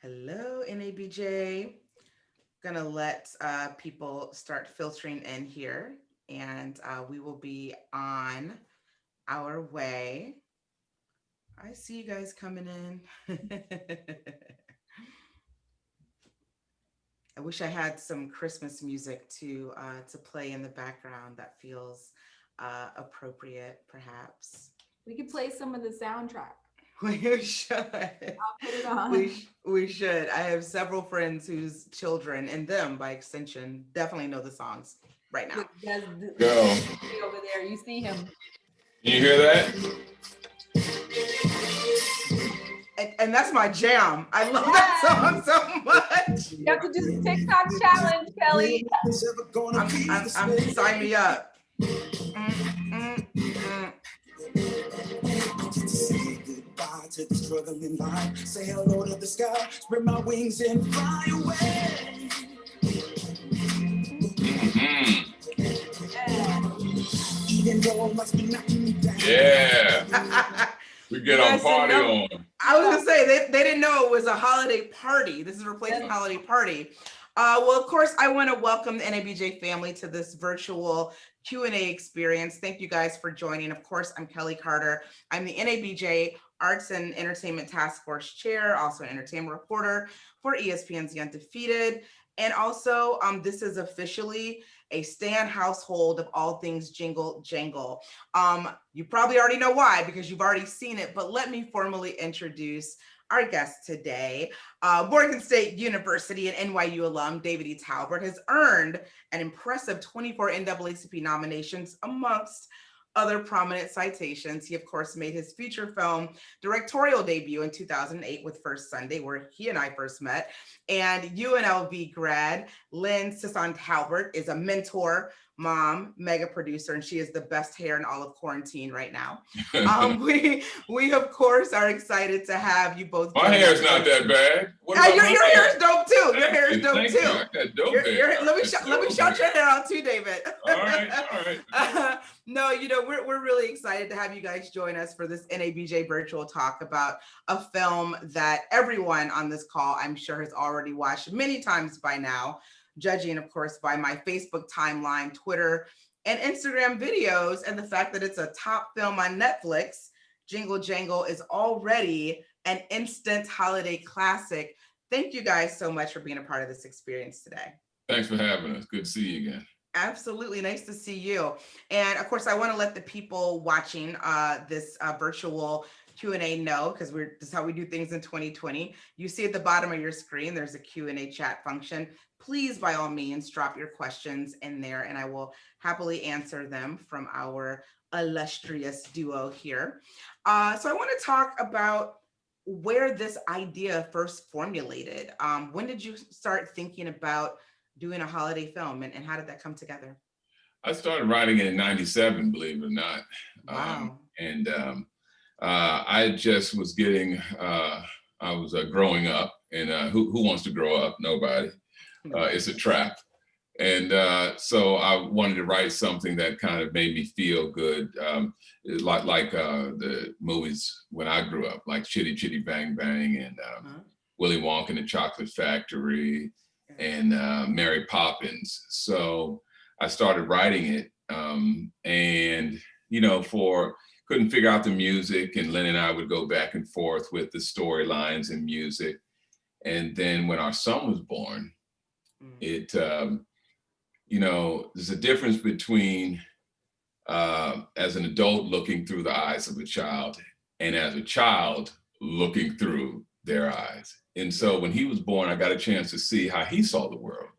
Hello, NABJ. Gonna let people start filtering in here, and we will be on our way. I see you guys coming in. I wish I had some Christmas music to play in the background that feels appropriate, perhaps. We could play some of the soundtrack. We should. I'll put it on. We should. I have several friends whose children and them, by extension, definitely know the songs right now. Look, that's Go. over there. You see him. You hear that? And that's my jam. I love that song so much. You have to do the TikTok challenge, Kelly. I'm sign me up. To the struggling life, say hello to the sky, spread my wings and fly away. Even though I must be knocking me down. Yeah. We get our party on. I was gonna say they didn't know it was a holiday party. This is replacing holiday party. Well, of course, I want to welcome the NABJ family to this virtual Q&A experience. Thank you guys for joining. Of course, I'm Kelly Carter. I'm the NABJ Arts and Entertainment Task Force Chair, also an entertainment reporter for ESPN's The Undefeated. And also, this is officially a Stan household of all things Jingle Jangle. You probably already know why, because you've already seen it, but let me formally introduce our guest today. Morgan State University and NYU alum David E. Talbert has earned an impressive 24 NAACP nominations amongst other prominent citations. He, of course, made his feature film directorial debut in 2008 with First Sunday, where he and I first met. And UNLV grad Lyn Sisson-Talbert is a mentor, mom, mega producer, and she is the best hair in all of quarantine right now. We of course are excited to have you both. My hair's not that bad. Your hair is dope too. Your hair is dope too. I got dope hair. Let me shout your hair out too, David. All right. No, we're really excited to have you guys join us for this NABJ virtual talk about a film that everyone on this call, I'm sure, has already watched many times by now, judging, of course, by my Facebook timeline, Twitter, and Instagram videos, and the fact that it's a top film on Netflix. Jingle Jangle is already an instant holiday classic. Thank you guys so much for being a part of this experience today. Thanks for having us. Good to see you again. Absolutely. Nice to see you. And of course, I want to let the people watching this virtual Q&A know, because this is how we do things in 2020. You see at the bottom of your screen, there's a Q&A chat function. Please, by all means, drop your questions in there, and I will happily answer them from our illustrious duo here. So I want to talk about where this idea first formulated. When did you start thinking about doing a holiday film, and how did that come together? I started writing it in '97, believe it or not. Wow. I just was getting, I was growing up, and who wants to grow up? Nobody. It's a trap. And so I wanted to write something that kind of made me feel good, like the movies when I grew up, like Chitty Chitty Bang Bang and Willy Wonka and the Chocolate Factory and Mary Poppins. So I started writing it, and couldn't figure out the music, and Lyn and I would go back and forth with the storylines and music. And then when our son was born, there's a difference between as an adult looking through the eyes of a child and as a child looking through their eyes. And so when he was born, I got a chance to see how he saw the world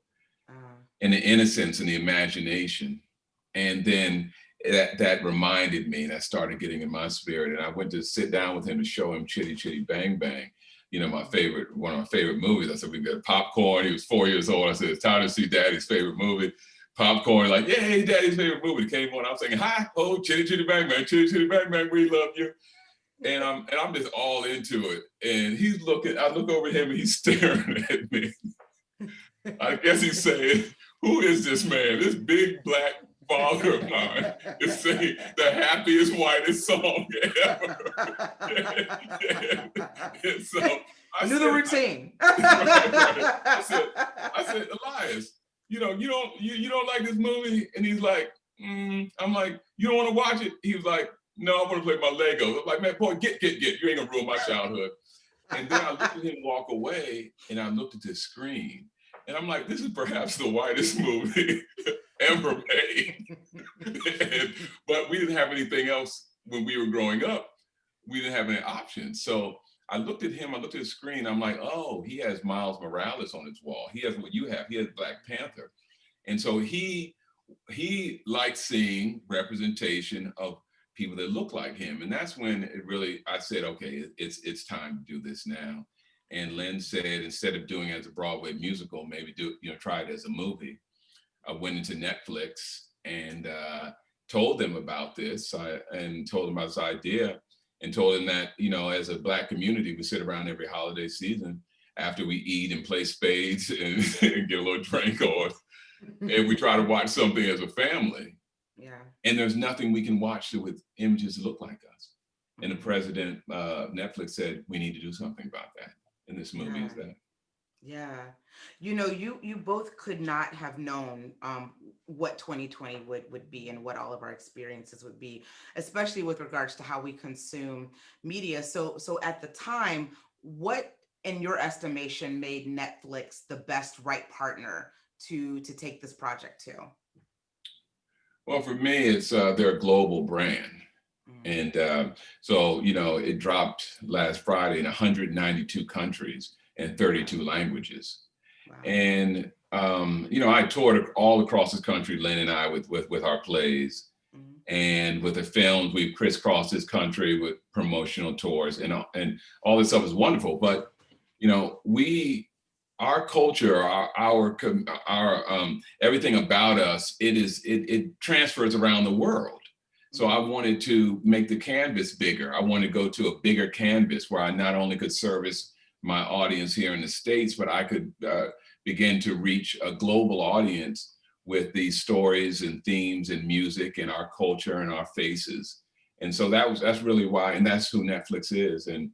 and the innocence and the imagination. And then that reminded me, and that started getting in my spirit. And I went to sit down with him to show him Chitty Chitty Bang Bang, one of my favorite movies. I said, we got popcorn. He was 4 years old. I said, it's time to see Daddy's favorite movie. Popcorn, like, yay, Daddy's favorite movie. It came on. I was saying, hi, oh, Chitty Chitty Bang Bang, Chitty Chitty Bang Bang, we love you. And I'm just all into it. And he's looking, I look over him and he's staring at me. I guess he's saying, who is this man? This big black father of mine is singing the happiest, whitest song ever. And so I Knew the routine. I said, Elias, you don't like this movie? And he's like, I'm like, you don't want to watch it? He was like, no, I want to play my Legos. I'm like, man, boy, get. You ain't gonna ruin my childhood. And then I looked at him walk away, and I looked at the screen, and I'm like, this is perhaps the whitest movie ever made. But we didn't have anything else when we were growing up. We didn't have any options. So I looked at him, I looked at the screen, I'm like, oh, he has Miles Morales on his wall. He has what you have. He has Black Panther. And so he liked seeing representation of people that look like him. And that's when I said, okay, it's time to do this now. And Lyn said, instead of doing it as a Broadway musical, maybe try it as a movie. I went into Netflix and told them about this and told them about this idea and told them that, as a Black community, we sit around every holiday season after we eat and play spades and get a little drink on, and we try to watch something as a family. Yeah. And there's nothing we can watch with images that look like us. And the president of Netflix said, we need to do something about that. And this movie is that. Yeah. You both could not have known what 2020 would be and what all of our experiences would be, especially with regards to how we consume media. So at the time, what in your estimation made Netflix the best right partner to take this project to? Well, for me, it's they're a global brand. And so, it dropped last Friday in 192 countries and 32 languages. Wow. And, I toured all across the country, Lyn and I, with our plays. And with the films, we've crisscrossed this country with promotional tours, and all this stuff is wonderful. But, our culture, our everything about us, it transfers around the world. So I wanted to make the canvas bigger. I wanted to go to a bigger canvas where I not only could service my audience here in the States, but I could begin to reach a global audience with these stories and themes and music and our culture and our faces. And so that's really why, and that's who Netflix is. And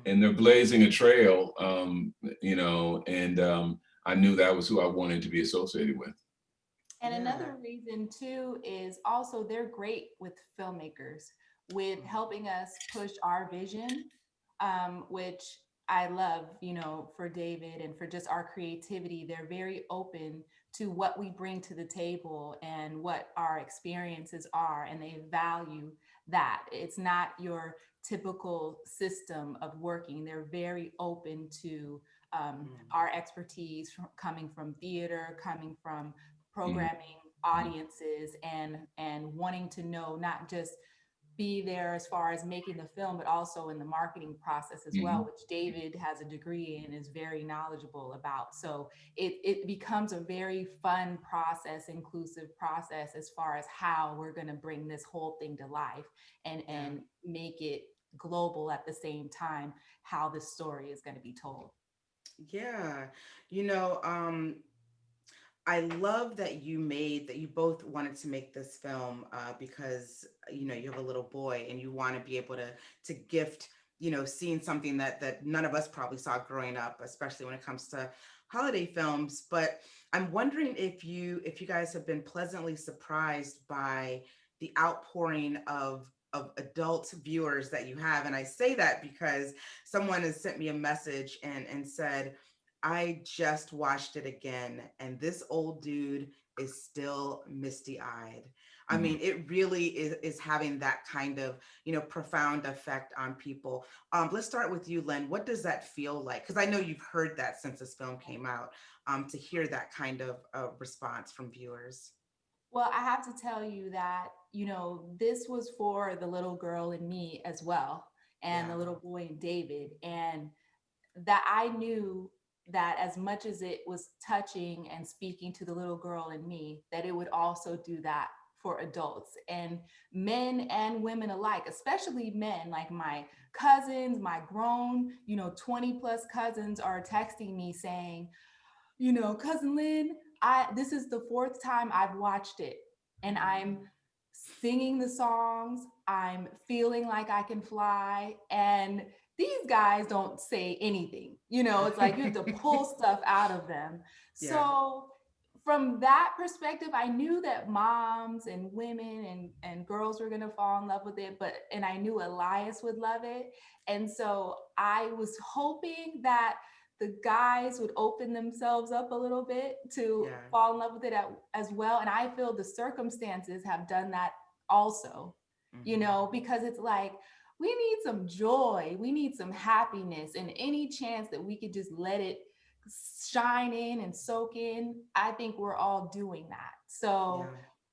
they're blazing a trail, I knew that was who I wanted to be associated with. And another reason too is also they're great with filmmakers, with helping us push our vision, which I love, for David and for just our creativity. They're very open to what we bring to the table and what our experiences are, and they value that. It's not your typical system of working. They're very open to our expertise coming from theater, coming from programming audiences, and wanting to know, not just be there as far as making the film, but also in the marketing process as well, which David has a degree in and is very knowledgeable about. So it becomes a very fun process, inclusive process, as far as how we're going to bring this whole thing to life and make it global at the same time, how this story is going to be told. Yeah. I love that you both wanted to make this film because, you have a little boy and you want to be able to gift, seeing something that none of us probably saw growing up, especially when it comes to holiday films. But I'm wondering if you guys have been pleasantly surprised by the outpouring of adult viewers that you have. And I say that because someone has sent me a message and said, I just watched it again, and this old dude is still misty-eyed. I mean, it really is having that kind of, profound effect on people. Let's start with you, Lyn. What does that feel like? Because I know you've heard that since this film came out, to hear that kind of response from viewers. Well, I have to tell you that, this was for the little girl in me as well, and the little boy in David, and that I knew that as much as it was touching and speaking to the little girl in me, that it would also do that for adults and men and women alike, especially men. Like my cousins, my grown, 20 plus cousins are texting me saying, Cousin Lyn, this is the 4th time I've watched it, and I'm singing the songs, I'm feeling like I can fly, and these guys don't say anything, you know, it's like you have to pull stuff out of them. Yeah. So from that perspective, I knew that moms and women and girls were gonna fall in love with it, and I knew Elias would love it. And so I was hoping that the guys would open themselves up a little bit to Yeah. fall in love with it as well. And I feel the circumstances have done that also, you know, because it's like, we need some joy, we need some happiness, and any chance that we could just let it shine in and soak in, I think we're all doing that. So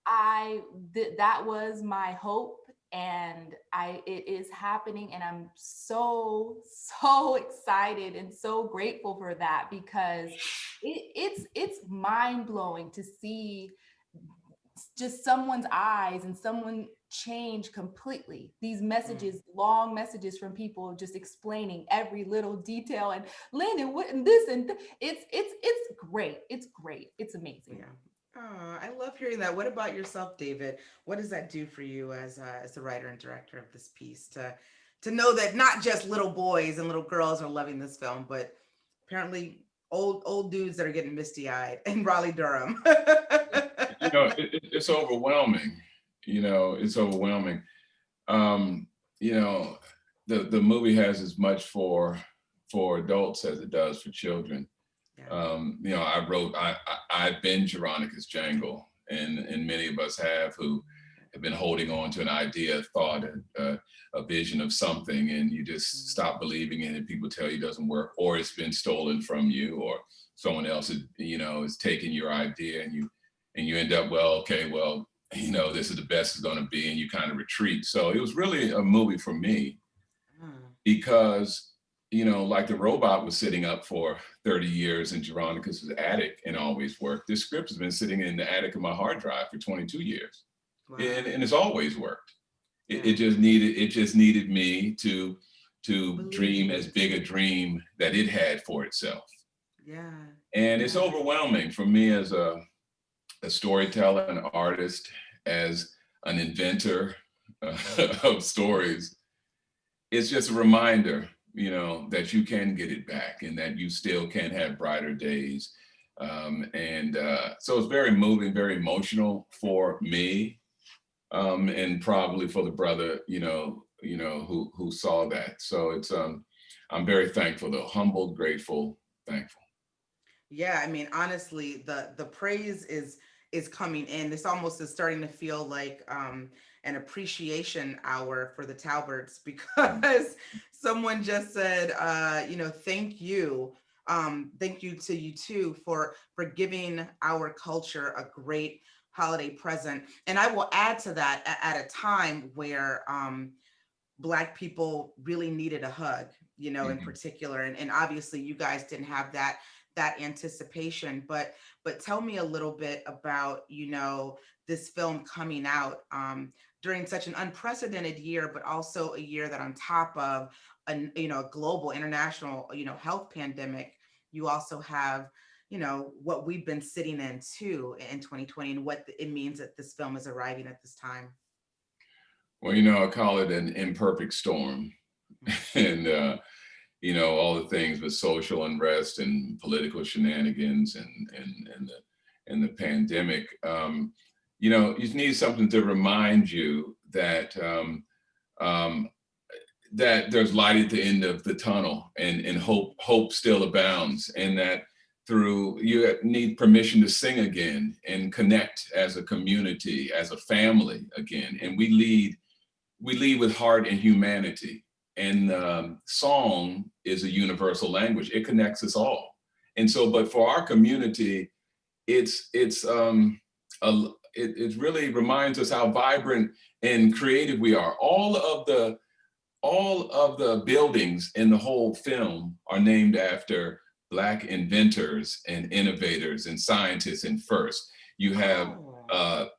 that was my hope, and it is happening, and I'm so excited and so grateful for that, because it's mind-blowing to see just someone's eyes and someone change completely. These messages, long messages from people just explaining every little detail, and Lynn and what and this and it's great. It's great. It's amazing. Yeah. Oh, I love hearing that. What about yourself, David? What does that do for you as the writer and director of this piece to know that not just little boys and little girls are loving this film, but apparently old dudes that are getting misty-eyed in Raleigh-Durham? You know, it's overwhelming. You know, it's overwhelming. You know, the movie has as much for adults as it does for children. Yeah. You know, I've been Jeronica's Jangle, and many of us have, who have been holding on to an idea, a thought, a vision of something, and you just stop believing in it. People tell you it doesn't work, or it's been stolen from you, or someone else is, you know, is taking your idea, and you end up, well, okay, well, you know, this is the best it's going to be, and you kind of retreat. So it was really a movie for me because, you know, like the robot was sitting up for 30 years in Jeronica's attic and always worked. This script has been sitting in the attic of my hard drive for 22 years. Wow. And it's always worked. It just needed me to dream as big a dream that it had for itself. Yeah. And it's overwhelming for me as a storyteller, an artist, as an inventor of stories. It's just a reminder, you know, that you can get it back and that you still can have brighter days. So it's very moving, very emotional for me, and probably for the brother, you know, who saw that. So it's I'm very thankful, though, humbled, grateful, thankful. Yeah, I mean, honestly, the praise is coming in. This almost is starting to feel like an appreciation hour for the Talberts, because someone just said, you know, thank you to you too for giving our culture a great holiday present. And I will add to that, at a time where Black people really needed a hug, you know, in particular, and obviously you guys didn't have that anticipation, but tell me a little bit about, you know, this film coming out during such an unprecedented year, but also a year that, on top of a global, international, you know, health pandemic, you also have, you know, what we've been sitting in too in 2020, and what it means that this film is arriving at this time. Well, you know, I call it an imperfect storm. And you know, all the things with social unrest and political shenanigans and the pandemic. You know, you need something to remind you that that there's light at the end of the tunnel, and hope still abounds, and that you need permission to sing again and connect as a community, as a family again. And we lead with heart and humanity. And song is a universal language. It connects us all. And so, but for our community, it really reminds us how vibrant and creative we are. All of the buildings in the whole film are named after Black inventors and innovators and scientists. And first, you have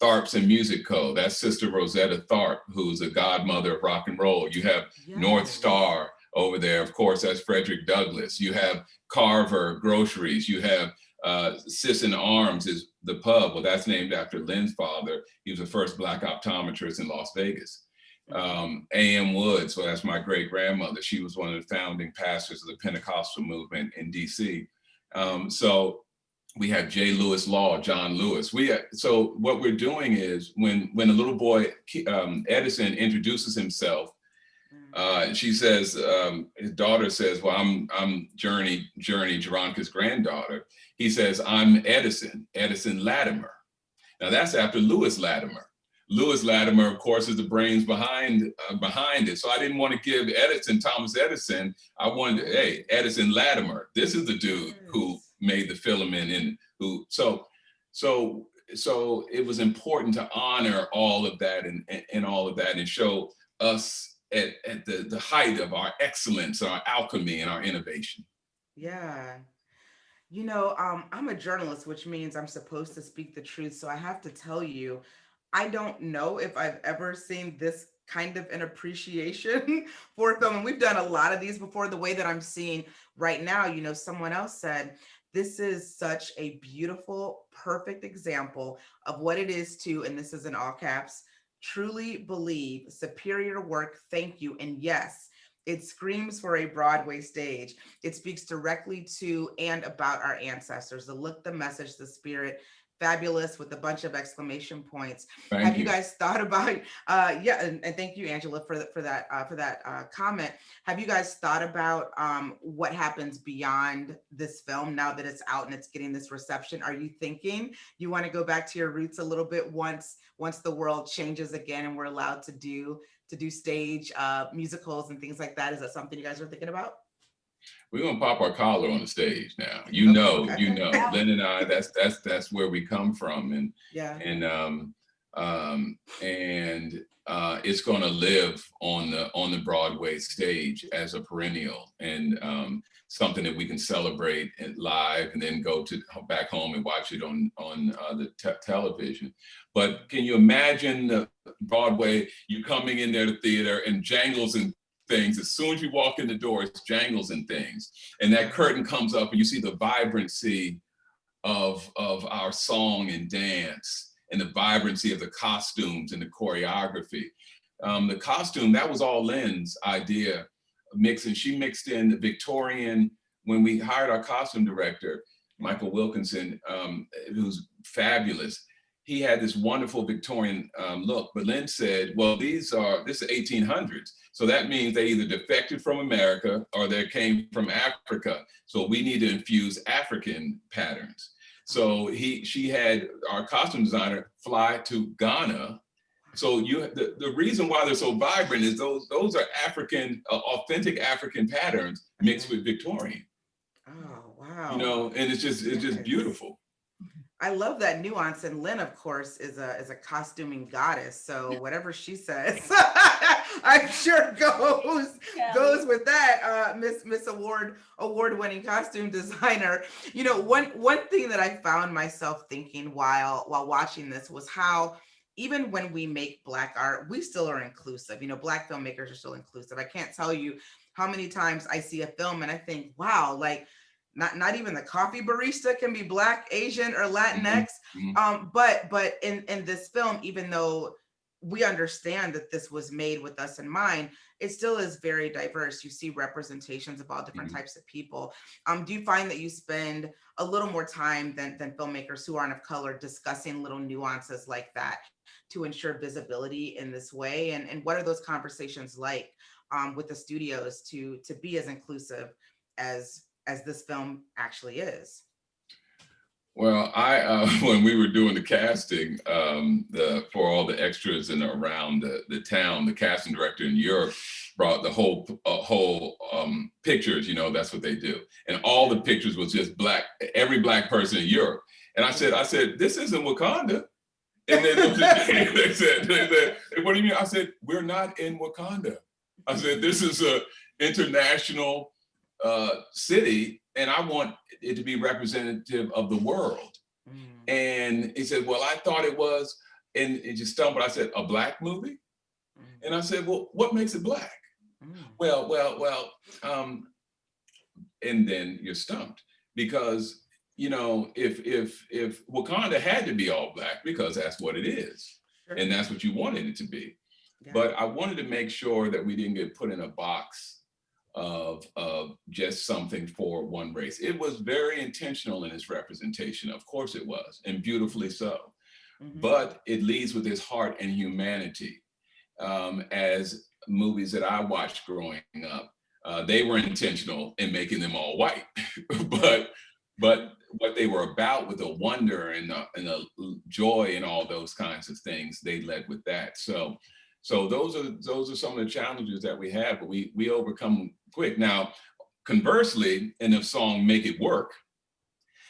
Tharps and Music Co. That's Sister Rosetta Tharp, who's a godmother of rock and roll. You have North Star over there, of course, that's Frederick Douglass. You have Carver Groceries. You have Sisson Arms is the pub. Well, that's named after Lynn's father. He was the first Black optometrist in Las Vegas. A.M. Woods, so that's my great grandmother. She was one of the founding pastors of the Pentecostal movement in DC. So we have J. Lewis Law, John Lewis. So what we're doing is when a little boy, Edison, introduces himself, she says, his daughter says, well, I'm Journey, Jeronica's granddaughter. He says, I'm Edison Latimer. Now that's after Lewis Latimer. Lewis Latimer, of course, is the brains behind it. So I didn't want to give Edison, Thomas Edison. I wanted, hey, Edison Latimer. This is the dude who made the filament, and who. So it was important to honor all of that and all of that, and show us at the height of our excellence, our alchemy, and our innovation. Yeah. You know, I'm a journalist, which means I'm supposed to speak the truth. So I have to tell you, I don't know if I've ever seen this kind of an appreciation for film. And we've done a lot of these before. The way that I'm seeing right now, you know, someone else said, this is such a beautiful, perfect example of what it is to, and this is in all caps, truly believe, superior work, thank you, and yes. It screams for a Broadway stage. It speaks directly to and about our ancestors, the look, the message, the spirit. Fabulous, with a bunch of exclamation points. Have you guys thought about, and thank you, Angela, for that comment. Have you guys thought about what happens beyond this film now that it's out and it's getting this reception? Are you thinking you want to go back to your roots a little bit once the world changes again and we're allowed to do stage musicals and things like that? Is that something you guys are thinking about? We're gonna pop our collar on the stage now. You know, Lynn and I, that's where we come from, and it's gonna live on the Broadway stage as a perennial, and something that we can celebrate live, and then go back home and watch it on the television. But can you imagine the Broadway? You coming in there to theater and jangles and things. As soon as you walk in the door, it's jangles and things, and that curtain comes up, and you see the vibrancy of our song and dance, and the vibrancy of the costumes and the choreography. The costume, that was all Lynn's idea, mixing. She mixed in the Victorian. When we hired our costume director, Michael Wilkinson, who's fabulous, he had this wonderful Victorian look, but Lynn said, well, this is 1800s. So that means they either defected from America or they came from Africa. So we need to infuse African patterns. So she had our costume designer fly to Ghana. So the reason why they're so vibrant is those are African, authentic African patterns mixed with Victorian. Oh, wow. You know, and it's just beautiful. I love that nuance, and Lynn, of course, is a costuming goddess. So whatever she says, I'm sure goes with that. Miss award-winning costume designer. You know, one thing that I found myself thinking while watching this was how even when we make Black art, we still are inclusive. You know, Black filmmakers are still inclusive. I can't tell you how many times I see a film and I think, wow, like. Not even the coffee barista can be Black, Asian, or Latinx. Mm-hmm. But in this film, even though we understand that this was made with us in mind, it still is very diverse. You see representations of all different types of people. Do you find that you spend a little more time than filmmakers who aren't of color discussing little nuances like that to ensure visibility in this way? And what are those conversations like with the studios to be as inclusive as this film actually is? Well, when we were doing the casting for all the extras and around the town, the casting director in Europe brought the whole pictures. You know, that's what they do, and all the pictures was just Black, every Black person in Europe. And I said, this isn't Wakanda. And then they said, what do you mean? I said, we're not in Wakanda. I said, this is a international city, and I want it to be representative of the world. And he said, well, I thought it was, and it just stumbled. I said, a Black movie? And I said, well, what makes it Black? Well, and then you're stumped, because, you know, if Wakanda had to be all Black, because that's what it is, and that's what you wanted it to be. But I wanted to make sure that we didn't get put in a box of just something for one race. It was very intentional in its representation. Of course it was, and beautifully so. But it leads with its heart and humanity. As movies that I watched growing up, they were intentional in making them all white. but what they were about, with the wonder and the joy and all those kinds of things, they led with that. So those are some of the challenges that we have, but we overcome quick. Now, conversely, in the song "Make It Work,"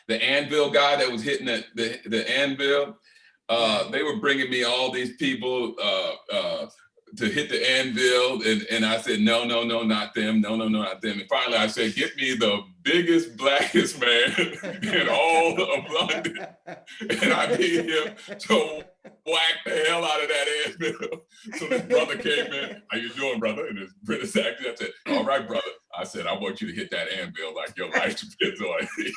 the anvil guy that was hitting the anvil, they were bringing me all these people to hit the anvil, and I said, no, not them, no, not them. And finally I said, get me the biggest, blackest man in all of London. And I need him to whack the hell out of that anvil. So this brother came in, how you doing, brother? And his British accent, I said, all right, brother. I said, I want you to hit that anvil like your life depends on it.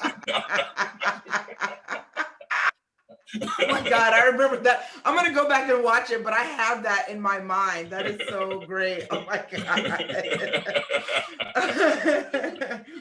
Oh my God, I remember that. I'm gonna go back and watch it, but I have that in my mind. That is so great. Oh my God.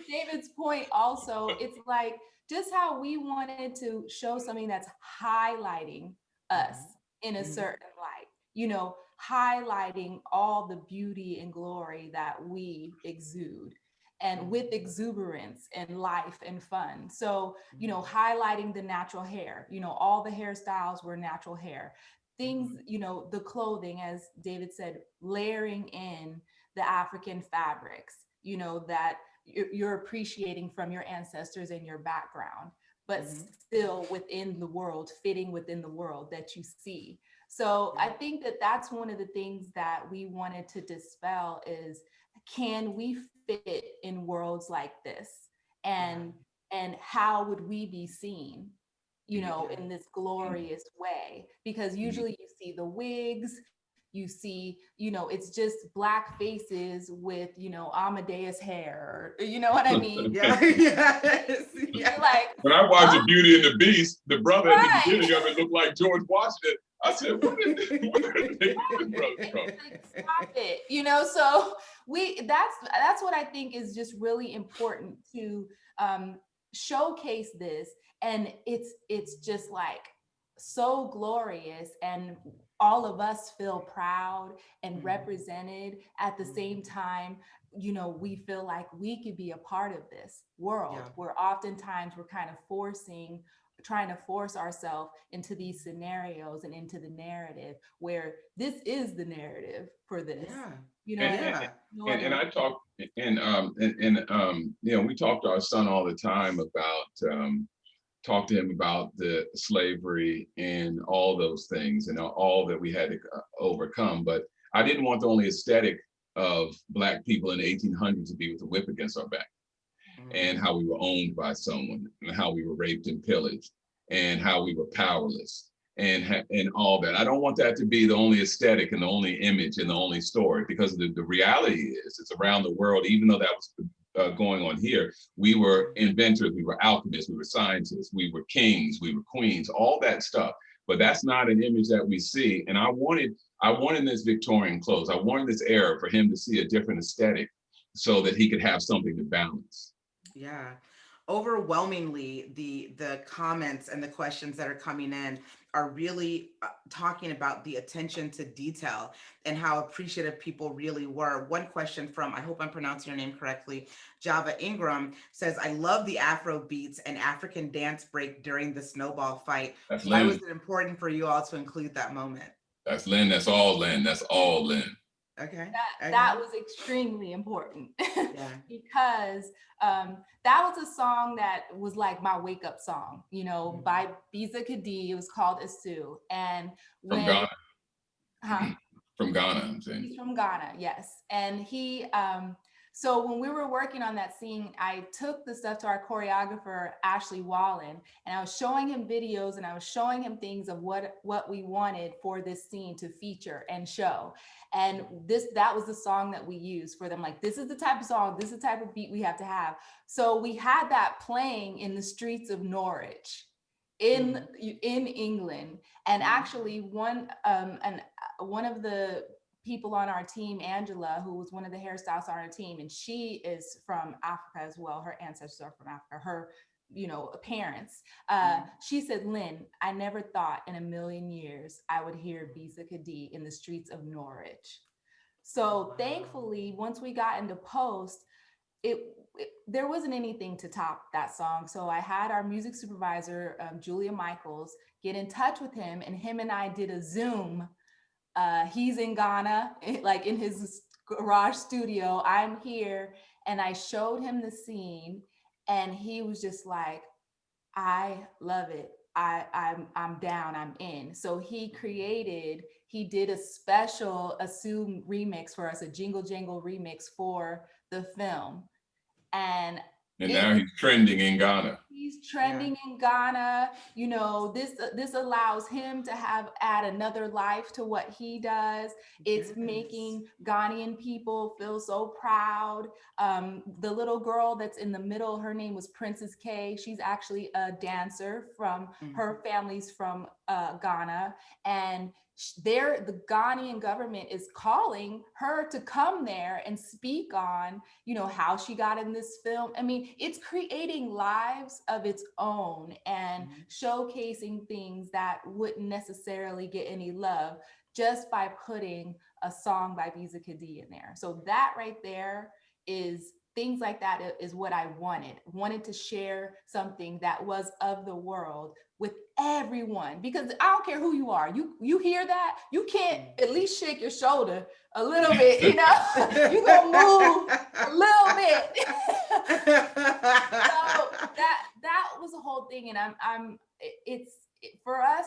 David's point also, it's like just how we wanted to show something that's highlighting us in a certain light, you know, highlighting all the beauty and glory that we exude, and with exuberance and life and fun. So, you know, highlighting the natural hair, you know, all the hairstyles were natural hair. Things, you know, the clothing, as David said, layering in the African fabrics, you know, that you're appreciating from your ancestors and your background, but still within the world, fitting within the world that you see. So I think that that's one of the things that we wanted to dispel is, can we fit in worlds like this? And how would we be seen, you know, in this glorious way? Because usually you see the wigs, you see, you know, it's just black faces with, you know, Amadeus hair, you know what I mean? Yes. Like, when I watched Beauty and the Beast, the brother at the beginning of it looked like George Washington. I said, where did they get this brother from? Like, stop it, you know. So that's what I think is just really important to showcase this, and it's just like so glorious, and all of us feel proud and represented at the same time. You know, we feel like we could be a part of this world where oftentimes we're kind of trying to force ourselves into these scenarios and into the narrative where this is the narrative for this. You know, and I talk and you know, we talk to our son all the time about talk to him about the slavery and all those things and all that we had to overcome. But I didn't want the only aesthetic of Black people in the 1800s to be with a whip against our back, and how we were owned by someone, and how we were raped and pillaged, and how we were powerless, and all that. I don't want that to be the only aesthetic and the only image and the only story, because the reality is it's around the world. Even though that was going on here, we were inventors, we were alchemists, we were scientists, we were kings, we were queens, all that stuff. But that's not an image that we see. And I wanted this Victorian clothes, I wanted this era for him to see a different aesthetic so that he could have something to balance. Yeah. Overwhelmingly, the comments and the questions that are coming in are really talking about the attention to detail and how appreciative people really were. One question from, I hope I'm pronouncing your name correctly, Java Ingram says, I love the Afro beats and African dance break during the snowball fight. Why was it important for you all to include that moment? That's Lynn, that's all Lynn, that's all Lynn. Okay. That was extremely important because that was a song that was like my wake up song, you know, by Biza Kadi. It was called Asu. And from Ghana. From Ghana, I'm saying. He's from Ghana, yes. And he, so when we were working on that scene, I took the stuff to our choreographer, Ashley Wallen, and I was showing him videos and I was showing him things of what we wanted for this scene to feature and show. And that was the song that we used for them. Like, this is the type of song, this is the type of beat we have to have. So we had that playing in the streets of Norwich in England. And actually one of the people on our team, Angela, who was one of the hairstylists on our team, and she is from Africa as well. Her ancestors are from Africa. Her, parents. She said, Lynn, I never thought in a million years I would hear Visa Kadee in the streets of Norwich. So thankfully, once we got into post, there wasn't anything to top that song. So I had our music supervisor, Julia Michaels, get in touch with him, and him and I did a Zoom. He's in Ghana, like in his garage studio. I'm here, and I showed him the scene, and he was just like, I love it. I'm down, I'm in. So he did a special Assume remix for us, a Jingle Jangle remix for the film. And now he's trending in Ghana. He's trending in Ghana. This allows him to add another life to what he does. It's making Ghanaian people feel so proud. The little girl that's in the middle, her name was Princess K. She's actually a dancer from her family's from Ghana, and the Ghanaian government is calling her to come there and speak on, how she got in this film. I mean, it's creating lives of its own and showcasing things that wouldn't necessarily get any love just by putting a song by Visa Kadee in there. So that right there is things like that is what I wanted to share something that was of the world with everyone, because I don't care who you are. You hear that, you can't at least shake your shoulder a little bit, you gonna move a little bit. So that was the whole thing. And for us,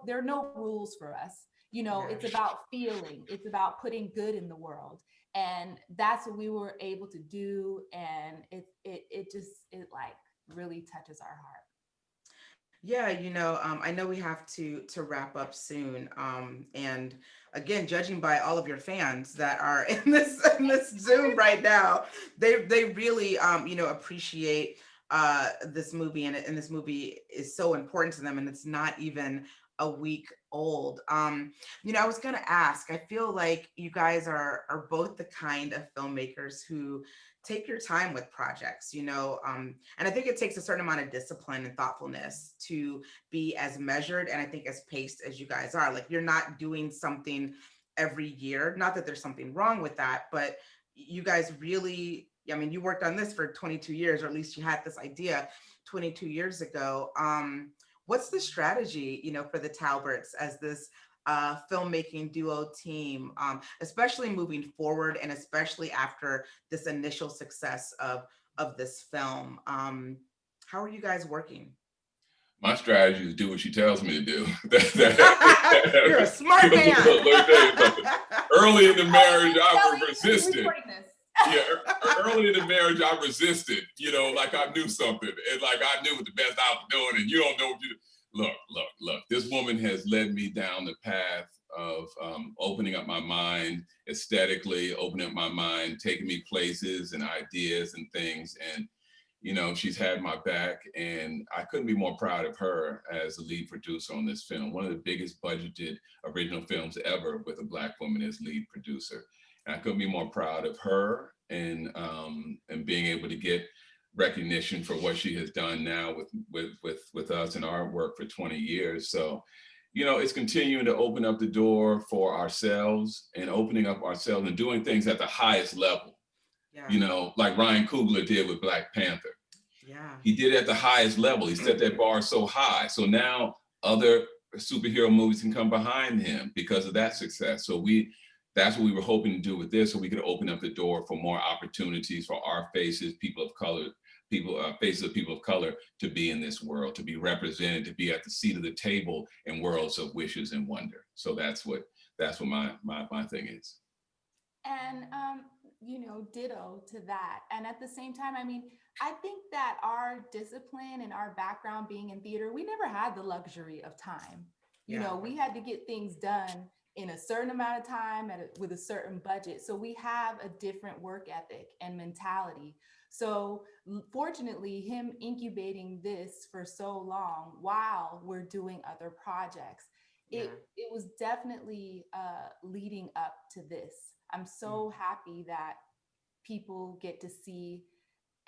there are no rules for us. It's about feeling, it's about putting good in the world. And that's what we were able to do. And it like really touches our heart. Yeah, I know we have to wrap up soon. And again, judging by all of your fans that are in this Zoom right now, they really appreciate this movie, and this movie is so important to them, and it's not even a week old. I was gonna ask, I feel like you guys are both the kind of filmmakers who take your time with projects, and I think it takes a certain amount of discipline and thoughtfulness to be as measured and I think as paced as you guys are. Like, you're not doing something every year. Not that there's something wrong with that, but you guys really, you worked on this for 22 years, or at least you had this idea 22 years ago. What's the strategy, for the Talberts as this filmmaking duo team, especially moving forward and especially after this initial success of this film? How are you guys working? My strategy is do what she tells me to do. You're a smart man. Let me tell you something. Early in the marriage, I resisted. Yeah, early in the marriage, I resisted, like I knew something. And like I knew what the best I was doing, and you don't know what you do. Look, this woman has led me down the path of opening up my mind aesthetically, opening up my mind, taking me places and ideas and things. And, she's had my back, and I couldn't be more proud of her as the lead producer on this film. One of the biggest budgeted original films ever with a Black woman as lead producer. And I couldn't be more proud of her and being able to get recognition for what she has done now with us and our work for 20 years. So, it's continuing to open up the door for ourselves and opening up ourselves and doing things at the highest level. Yeah. Like Ryan Coogler did with Black Panther. Yeah. He did it at the highest level. He set that bar so high. So now other superhero movies can come behind him because of that success. So that's what we were hoping to do with this, so we could open up the door for more opportunities for our faces, people of color, faces of people of color, to be in this world, to be represented, to be at the seat of the table in worlds of wishes and wonder. So that's what my thing is. And ditto to that. And at the same time, I think that our discipline and our background being in theater, we never had the luxury of time. We had to get things done in a certain amount of time with a certain budget. So we have a different work ethic and mentality. So fortunately, him incubating this for so long while we're doing other projects, it was definitely leading up to this. I'm so happy that people get to see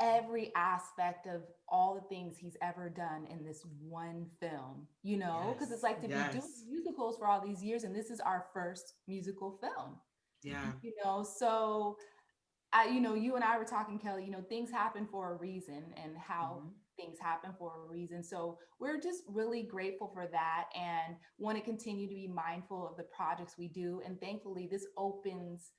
every aspect of all the things he's ever done in this one film, you know, because it's like to be doing musicals for all these years, and this is our first musical film. Yeah. You know, so you and I were talking, Kelly, things happen for a reason, and how things happen for a reason. So we're just really grateful for that, and want to continue to be mindful of the projects we do. And thankfully, this opens,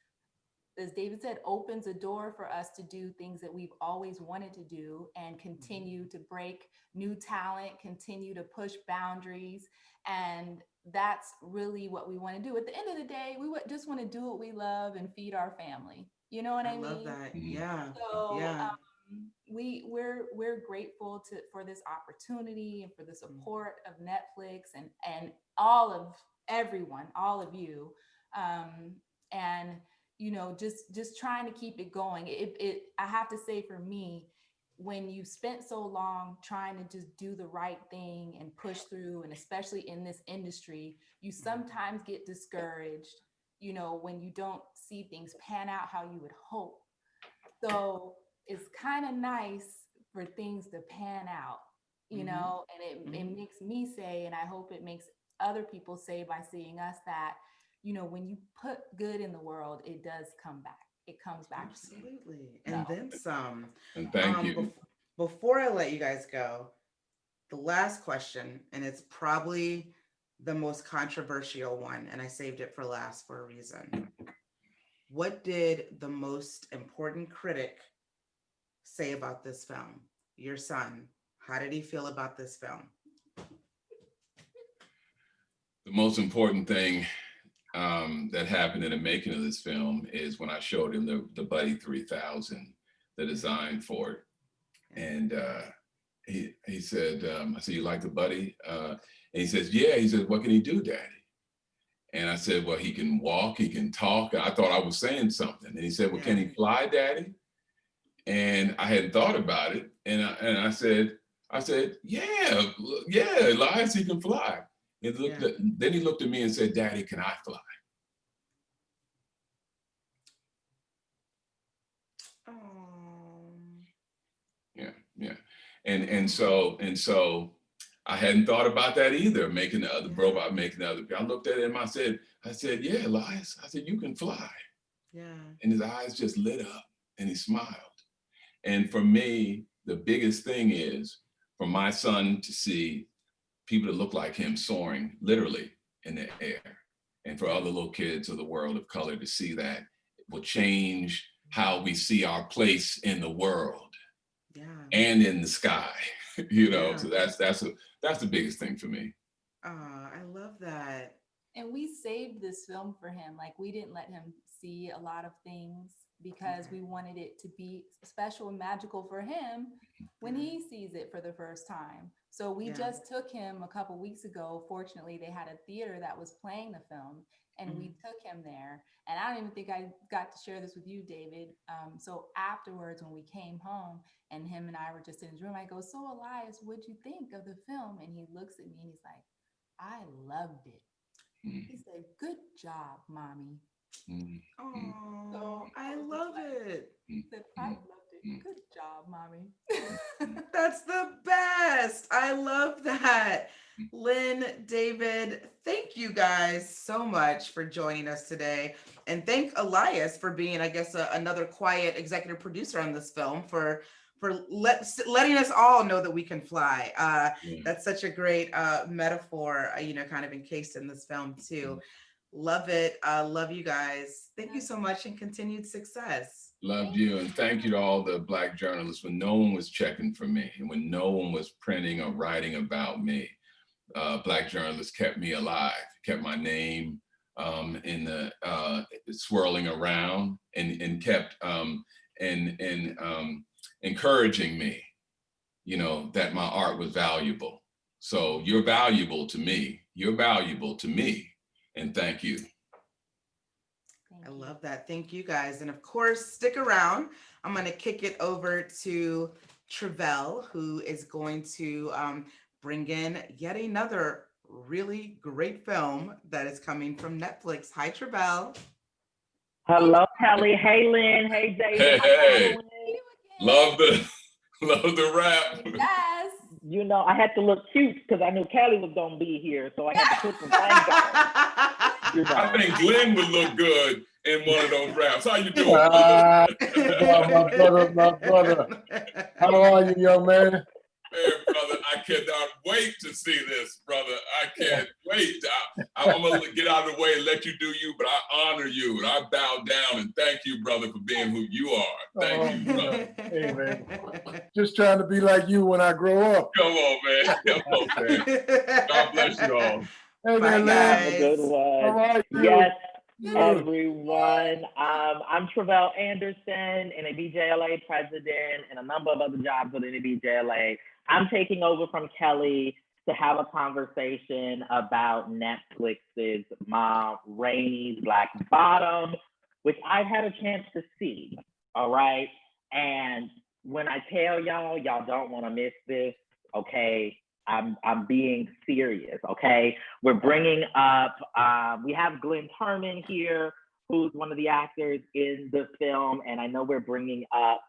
as David said, opens a door for us to do things that we've always wanted to do, and continue to break new talent, continue to push boundaries. And that's really what we want to do. At the end of the day, we just want to do what we love and feed our family. You know what I mean? I love that. Yeah. So Yeah. we're grateful for this opportunity, and for the support of Netflix and all of everyone, all of you. And just trying to keep it going. I have to say, for me, when you spent so long trying to just do the right thing and push through, and especially in this industry, you sometimes get discouraged, when you don't see things pan out how you would hope. So it's kind of nice for things to pan out, and it makes me say, and I hope it makes other people say by seeing us, that when you put good in the world, it does come back. It comes back. Absolutely. And then some. And thank you. Before I let you guys go, the last question, and it's probably the most controversial one, and I saved it for last for a reason. What did the most important critic say about this film? Your son. How did he feel about this film? The most important thing that happened in the making of this film is when I showed him the Buddy 3000, the design for it. And he said, I said, "You like the Buddy?" And he says, "Yeah." He said, "What can he do, Daddy?" And I said, "Well, he can walk, he can talk." I thought I was saying something. And he said, "Well, can he fly, Daddy?" And I hadn't thought about it. And I said, yeah, Elias, he can fly. And then he looked at me and said, "Daddy, can I fly?" Yeah. And so I hadn't thought about that either, making the other robot, making the other. I looked at him, I said, "Yeah, Elias," I said, "you can fly." Yeah. And his eyes just lit up and he smiled. And for me, the biggest thing is for my son to see people that look like him soaring literally in the air. And for other little kids of the world of color to see that, it will change how we see our place in the world and in the sky. So that's the biggest thing for me. I love that. And we saved this film for him. Like, we didn't let him see a lot of things because we wanted it to be special and magical for him when he sees it for the first time. So we just took him a couple weeks ago. Fortunately, they had a theater that was playing the film, and we took him there. And I don't even think I got to share this with you, David. So afterwards, when we came home and him and I were just in his room, I go, "So Elias, what'd you think of the film?" And he looks at me and he's like, "I loved it." He said, "Good job, Mommy." Oh, I love it. He said, "I loved it. Good job, Mommy." That's the best. I love that. Lynn, David, thank you guys so much for joining us today. And thank Elias for being, I guess, another quiet executive producer on this film, for letting us all know that we can fly. That's such a great metaphor, kind of encased in this film too. Love it. Love you guys. Thank you so much, and continued success. Loved you, and thank you to all the Black journalists when no one was checking for me and when no one was printing or writing about me. Black journalists kept me alive, kept my name in the swirling around, and kept encouraging me, that my art was valuable. So you're valuable to me. You're valuable to me. And thank you. I love that. Thank you guys. And of course, stick around. I'm going to kick it over to Travell, who is going to bring in yet another really great film that is coming from Netflix. Hi, Travell. Hello, Kelly. Hey, Lynn. Hey, David. Hey, You love the rap. again. Yes. You know, I had to look cute because I knew Kelly was going to be here, so I had to put some things on. You know. I think Glenn would look good in one of those raps. How you doing? My brother. How are you, young man? Man, brother, I cannot wait to see this, brother. I can't wait. I'm going to get out of the way and let you do you, but I honor you and I bow down and thank you, brother, for being who you are. Thank you, brother. Hey, man. Just trying to be like you when I grow up. Come on, man. Come on, man. God bless you all. Hey, Bye, man, guys. Have a good one. All right, Yes, you. everyone. I'm Travell Anderson, NABJLA president, and a number of other jobs with NABJLA. I'm taking over from Kelly to have a conversation about Netflix's Ma Rainey's Black Bottom, which I've had a chance to see. All right. And when I tell y'all, y'all don't want to miss this. Okay. I'm being serious. Okay. We're bringing up, we have Glynn Turman here, who's one of the actors in the film. And I know we're bringing up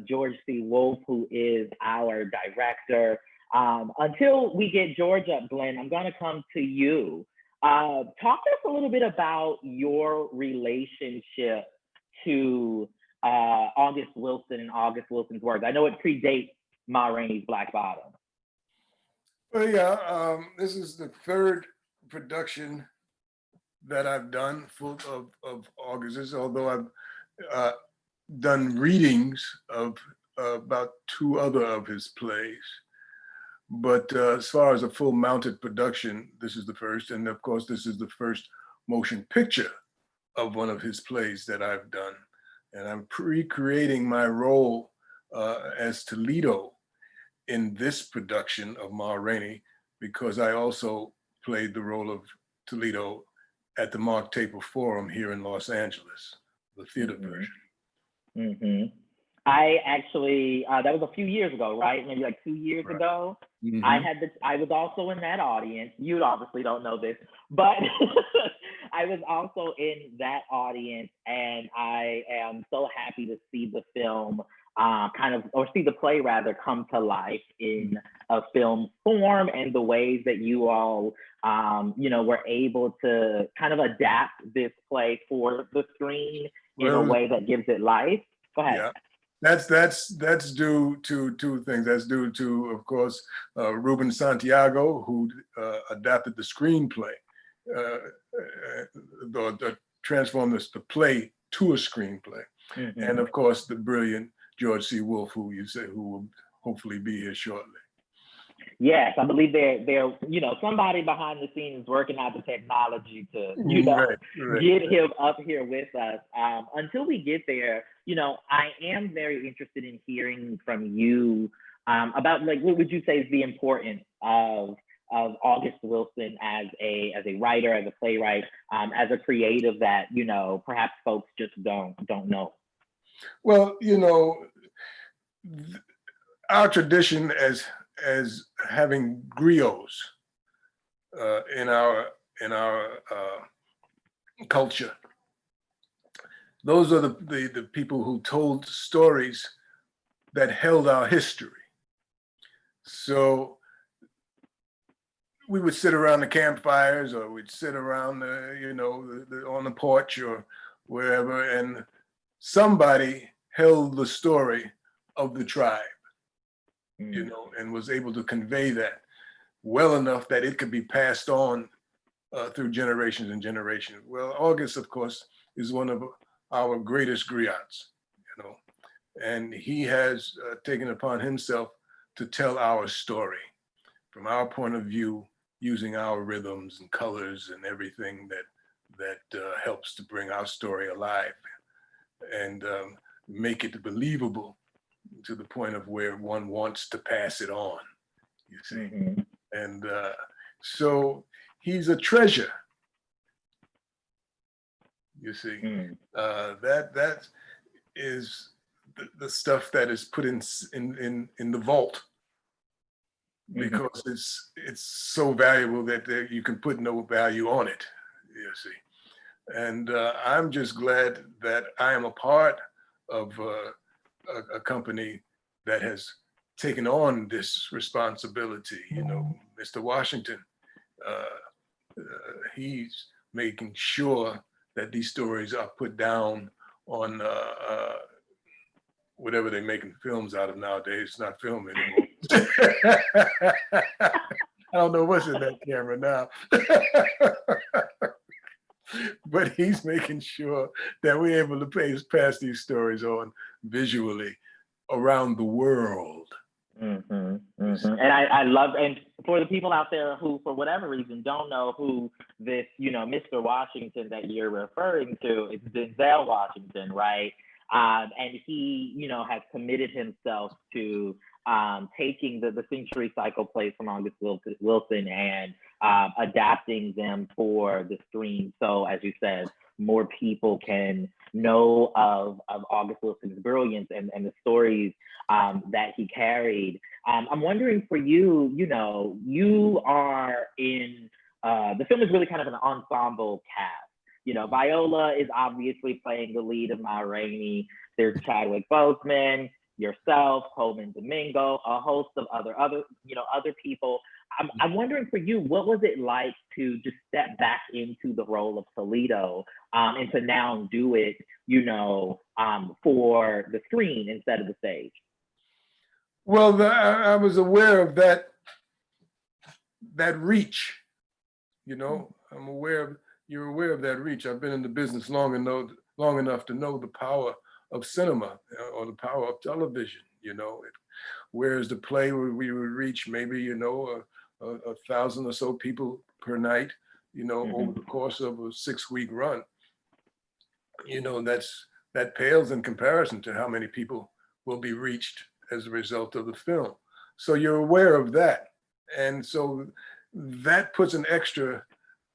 George C. Wolfe, who is our director. Until we get George up, Glenn, I'm going to come to you. Talk to us a little bit about your relationship to August Wilson and August Wilson's work. I know it predates Ma Rainey's Black Bottom. Well, yeah, this is the third production that I've done of August's, although I've done readings of about 2 other of his plays. But as far as a full mounted production, this is the first. And of course, this is the first motion picture of one of his plays that I've done. And I'm recreating my role as Toledo in this production of Ma Rainey, because I also played the role of Toledo at the Mark Taper Forum here in Los Angeles, the theater version. Mm-hmm. I actually, that was a few years ago, right? Maybe like 2 years ago. Mm-hmm. I was also in that audience. You obviously don't know this, but I was also in that audience, and I am so happy to see the film see the play rather come to life in a film form, and the ways that you all, were able to kind of adapt this play for the screen in a way that gives it life. Go ahead. Yeah. That's due to 2 things. That's due to, of course, Ruben Santiago, who adapted the screenplay, transformed the play to a screenplay, and of course the brilliant George C. Wolfe, who will hopefully be here shortly. Yes, I believe they're somebody behind the scenes working out the technology to get him up here with us. Until we get there, I am very interested in hearing from you about, like, what would you say is the importance of August Wilson as a writer, as a playwright, as a creative that perhaps folks just don't know. Well, our tradition as having griots in our culture. Those are the people who told stories that held our history. So we would sit around the campfires, or we'd sit around on the porch or wherever, and somebody held the story of the tribe, and was able to convey that well enough that it could be passed on through generations and generations. Well, August, of course, is one of our greatest griots, and he has taken upon himself to tell our story from our point of view, using our rhythms and colors and everything that helps to bring our story alive and make it believable to the point of where one wants to pass it on, you see. And so he's a treasure, you see. That is the stuff that is put in the vault because it's so valuable that you can put no value on it, you see. And I'm just glad that I am a part of a company that has taken on this responsibility. You know, Mr. Washington, he's making sure that these stories are put down on whatever they're making films out of nowadays. It's not film anymore. I don't know what's in that camera now. But he's making sure that we're able to pass these stories on visually around the world. And I love, and for the people out there who, for whatever reason, don't know who this, Mr. Washington that you're referring to, it's Denzel Washington, right? And he, has committed himself to taking the century cycle plays from August Wilson and adapting them for the screen. So, as you said, more people can know of August Wilson's brilliance and the stories that he carried. I'm wondering for you, you are in, the film is really kind of an ensemble cast. Viola is obviously playing the lead of Ma Rainey. There's Chadwick Boseman, yourself, Coleman Domingo, a host of other people. I'm wondering for you, what was it like to just step back into the role of Toledo and to now do it, for the screen instead of the stage? Well, I was aware of that reach. I'm aware you're aware of that reach. I've been in the business long enough to know the power of cinema or the power of television. Whereas the play where we would reach maybe, 1,000 or so people per night, over the course of a 6-week run. That pales in comparison to how many people will be reached as a result of the film. So you're aware of that. And so that puts an extra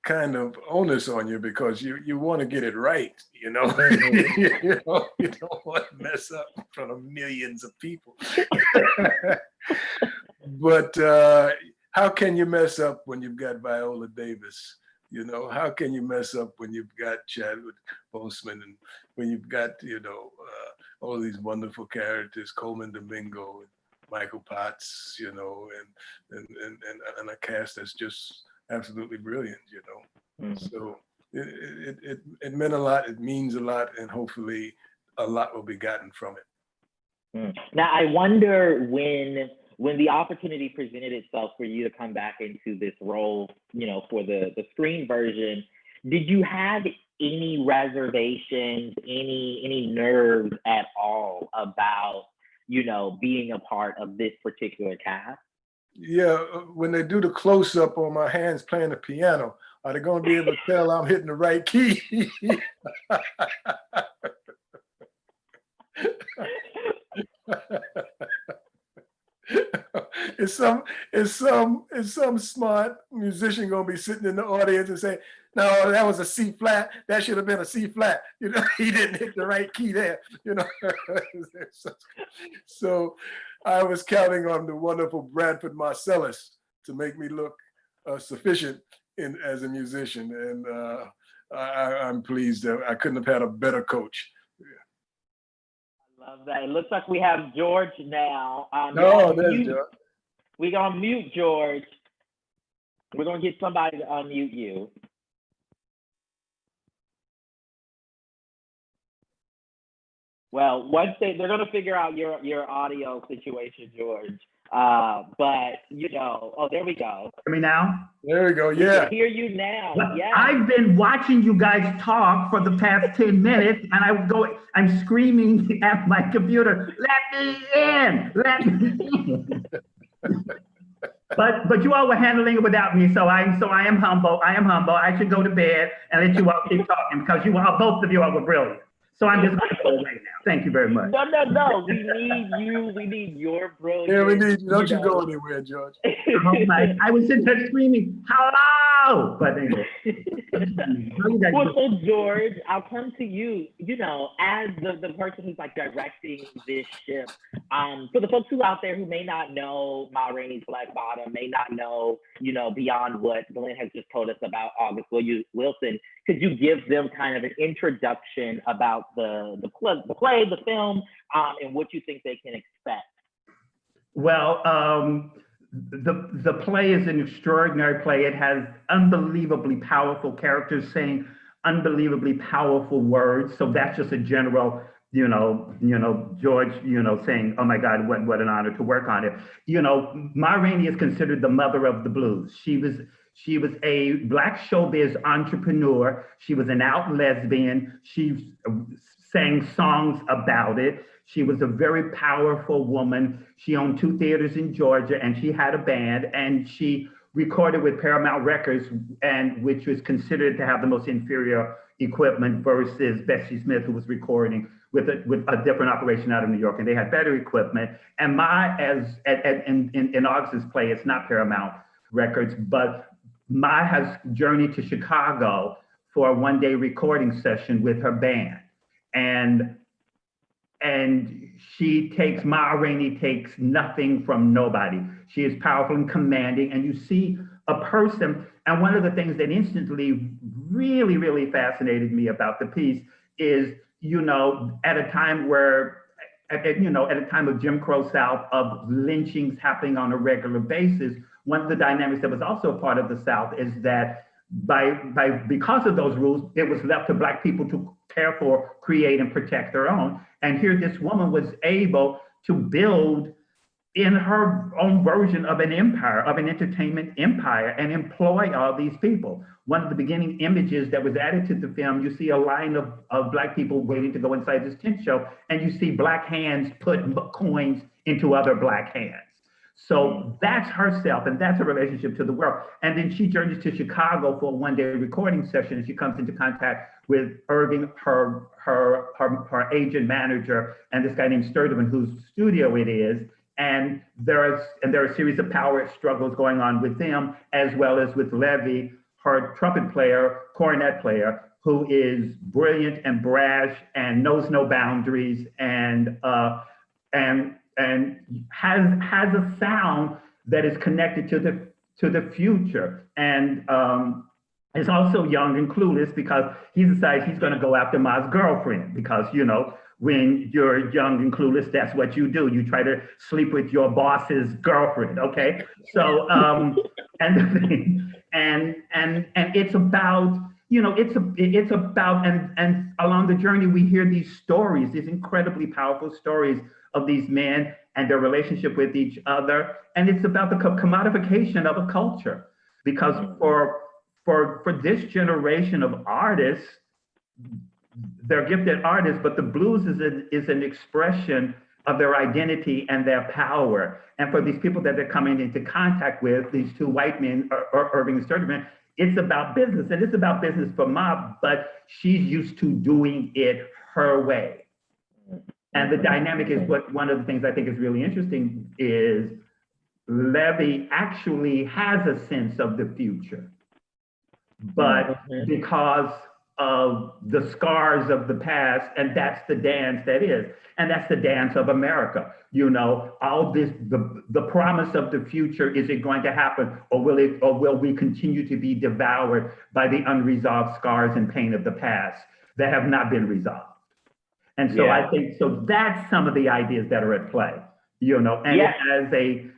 kind of onus on you because you want to get it right, you don't want to mess up in front of millions of people. But how can you mess up when you've got Viola Davis? How can you mess up when you've got Chadwick Boseman and when you've got, all these wonderful characters, Coleman Domingo and Michael Potts, and a cast that's just absolutely brilliant, So it meant a lot, it means a lot, and hopefully a lot will be gotten from it. Now, I wonder when the opportunity presented itself for you to come back into this role, for the screen version, did you have any reservations, any nerves at all about, being a part of this particular cast? Yeah, when they do the close-up on my hands playing the piano, are they going to be able to tell I'm hitting the right key? Is some smart musician going to be sitting in the audience and say, "No, that was a C flat. That should have been a C flat. He didn't hit the right key there." So I was counting on the wonderful Bradford Marcellus to make me look sufficient as a musician, and I'm pleased that I couldn't have had a better coach. I love that. It looks like we have George now. There's George. We're going to mute George. We're going to get somebody to unmute you. Well, once they're going to figure out your audio situation, George. But, there we go. Hear me now? There we go, yeah. I can hear you now, yeah. I've been watching you guys talk for the past 10 minutes, and I'm screaming at my computer, "Let me in, let me in." But you all were handling it without me, so I am humble. I should go to bed and let you all keep talking because both of you all were brilliant. So I'm just going to go right now. Thank you very much. No. We need you. We need your brilliance. Yeah, we need you. Don't you go anywhere, George. I was sitting there screaming, "Hello!" Oh, but anyway. Well, so George, I'll come to you, you know, as the person who's like directing this ship. For the folks who out there who may not know Ma Rainey's Black Bottom, may not know, you know, beyond what Glynn has just told us about August Wilson, could you give them kind of an introduction about the play, the film, and what you think they can expect? Well, the play is an extraordinary play. It has unbelievably powerful characters saying unbelievably powerful words. So that's just a general, George, saying, oh my God, what an honor to work on it. Ma Rainey is considered the mother of the blues. She was a Black showbiz entrepreneur. She was an out lesbian. She sang songs about it. She was a very powerful woman. She owned 2 theaters in Georgia, and she had a band, and she recorded with Paramount Records, and which was considered to have the most inferior equipment versus Bessie Smith, who was recording with a different operation out of New York, and they had better equipment. And in August's play, it's not Paramount Records, but Ma has journeyed to Chicago for a one-day recording session with her band. And Ma Rainey takes nothing from nobody. She is powerful and commanding, and you see a person, and one of the things that instantly really, really fascinated me about the piece is, at a time where, at a time of Jim Crow South, of lynchings happening on a regular basis, one of the dynamics that was also a part of the South is that because of those rules, it was left to Black people to care for, create, and protect their own. And here this woman was able to build in her own version of an empire, of an entertainment empire, and employ all these people. One of the beginning images that was added to the film, you see a line of Black people waiting to go inside this tent show, and you see Black hands put coins into other Black hands. So that's herself, and that's her relationship to the world. And then she journeys to Chicago for a one-day recording session, and she comes into contact with Irving, her agent manager, and this guy named Sturtevant, whose studio it is. And there are a series of power struggles going on with them, as well as with Levy, her trumpet player, cornet player, who is brilliant and brash and knows no boundaries, and has a sound that is connected to the future, and is also young and clueless, because he decides he's going to go after Ma's girlfriend, because when you're young and clueless, that's what you do. You try to sleep with your boss's girlfriend. Okay, so and it's about. It's about, and along the journey, we hear these stories, these incredibly powerful stories of these men and their relationship with each other. And it's about the commodification of a culture, because for this generation of artists, they're gifted artists, but the blues is an expression of their identity and their power. And for these people that they're coming into contact with, these 2 white men, Irving and Sturtevant, it's about business, and it's about business for Ma, but she's used to doing it her way. And the dynamic is one of the things I think is really interesting is Levy actually has a sense of the future, but because of the scars of the past, and that's the dance that is, and that's the dance of America. All this, the promise of the future, is it going to happen, or will we continue to be devoured by the unresolved scars and pain of the past that have not been resolved? And so I think, that's some of the ideas that are at play, and it has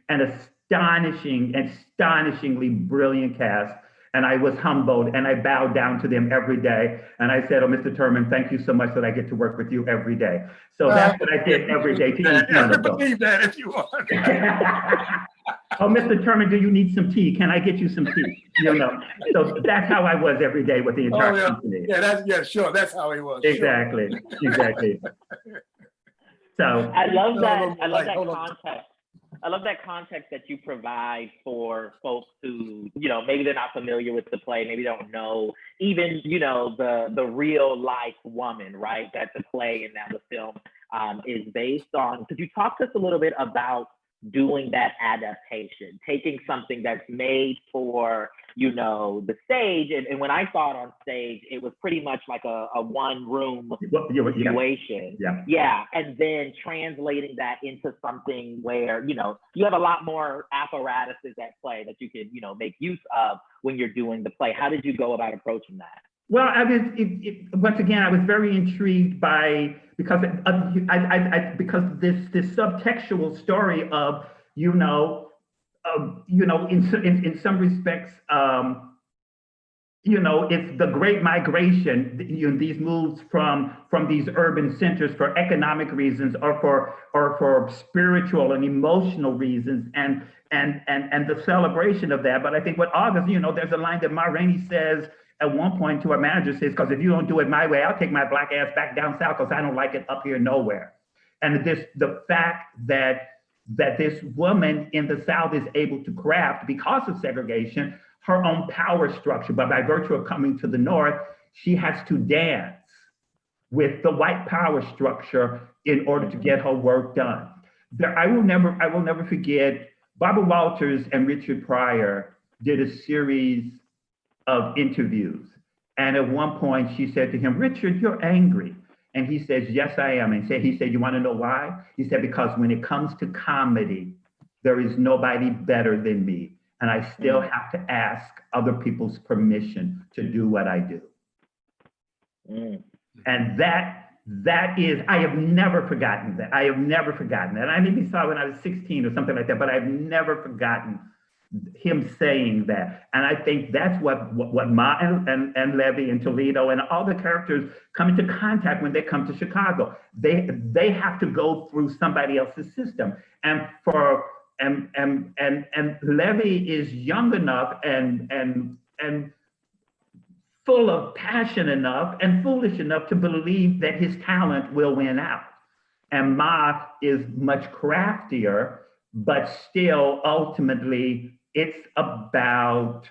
an astonishingly brilliant cast. And I was humbled, and I bowed down to them every day. And I said, oh, Mr. Turman, thank you so much that I get to work with you every day. So that's what I did every day. I believe that if you want. Oh, Mr. Turman, do you need some tea? Can I get you some tea? So that's how I was every day with the entire company. Sure. That's how he was. Exactly. Sure. Exactly. So I love that. I love that context. I love that context that you provide for folks who, maybe they're not familiar with the play, maybe don't know even, the real life woman, right? That the play and that the film is based on. Could you talk to us a little bit about doing that adaptation, taking something that's made for, you know, the stage. And when I saw it on stage, it was pretty much like a one room situation. Yeah. And then translating that into something where, you know, you have a lot more apparatuses at play that you can, you know, make use of when you're doing the play. How did you go about approaching that? Well, I was once again, I was very intrigued by because this subtextual story of in some respects, it's the Great Migration. These moves from these urban centers for economic reasons or for spiritual and emotional reasons, and the celebration of that. But I think what August, there's a line that Ma Rainey says at one point to her manager, says, because if you don't do it my way, I'll take my Black ass back down south because I don't like it up here nowhere. And the fact that this woman in the South is able to craft, because of segregation, her own power structure, but by virtue of coming to the North, she has to dance with the white power structure in order to get her work done. I will never forget, Barbara Walters and Richard Pryor did a series of interviews. And at one point she said to him, "Richard, you're angry." And he says, "Yes, I am." And he said, "You want to know why?" He said, "Because when it comes to comedy, there is nobody better than me. And I still have to ask other people's permission to do what I do." And that is, I have never forgotten that. I have never forgotten that. I maybe saw it when I was 16 or something like that, but I've never forgotten him saying that. And I think that's what Ma and Levy and Toledo and all the characters come into contact when they come to Chicago. They have to go through somebody else's system. And Levy is young enough and full of passion enough and foolish enough to believe that his talent will win out. And Ma is much craftier, but still ultimately it's about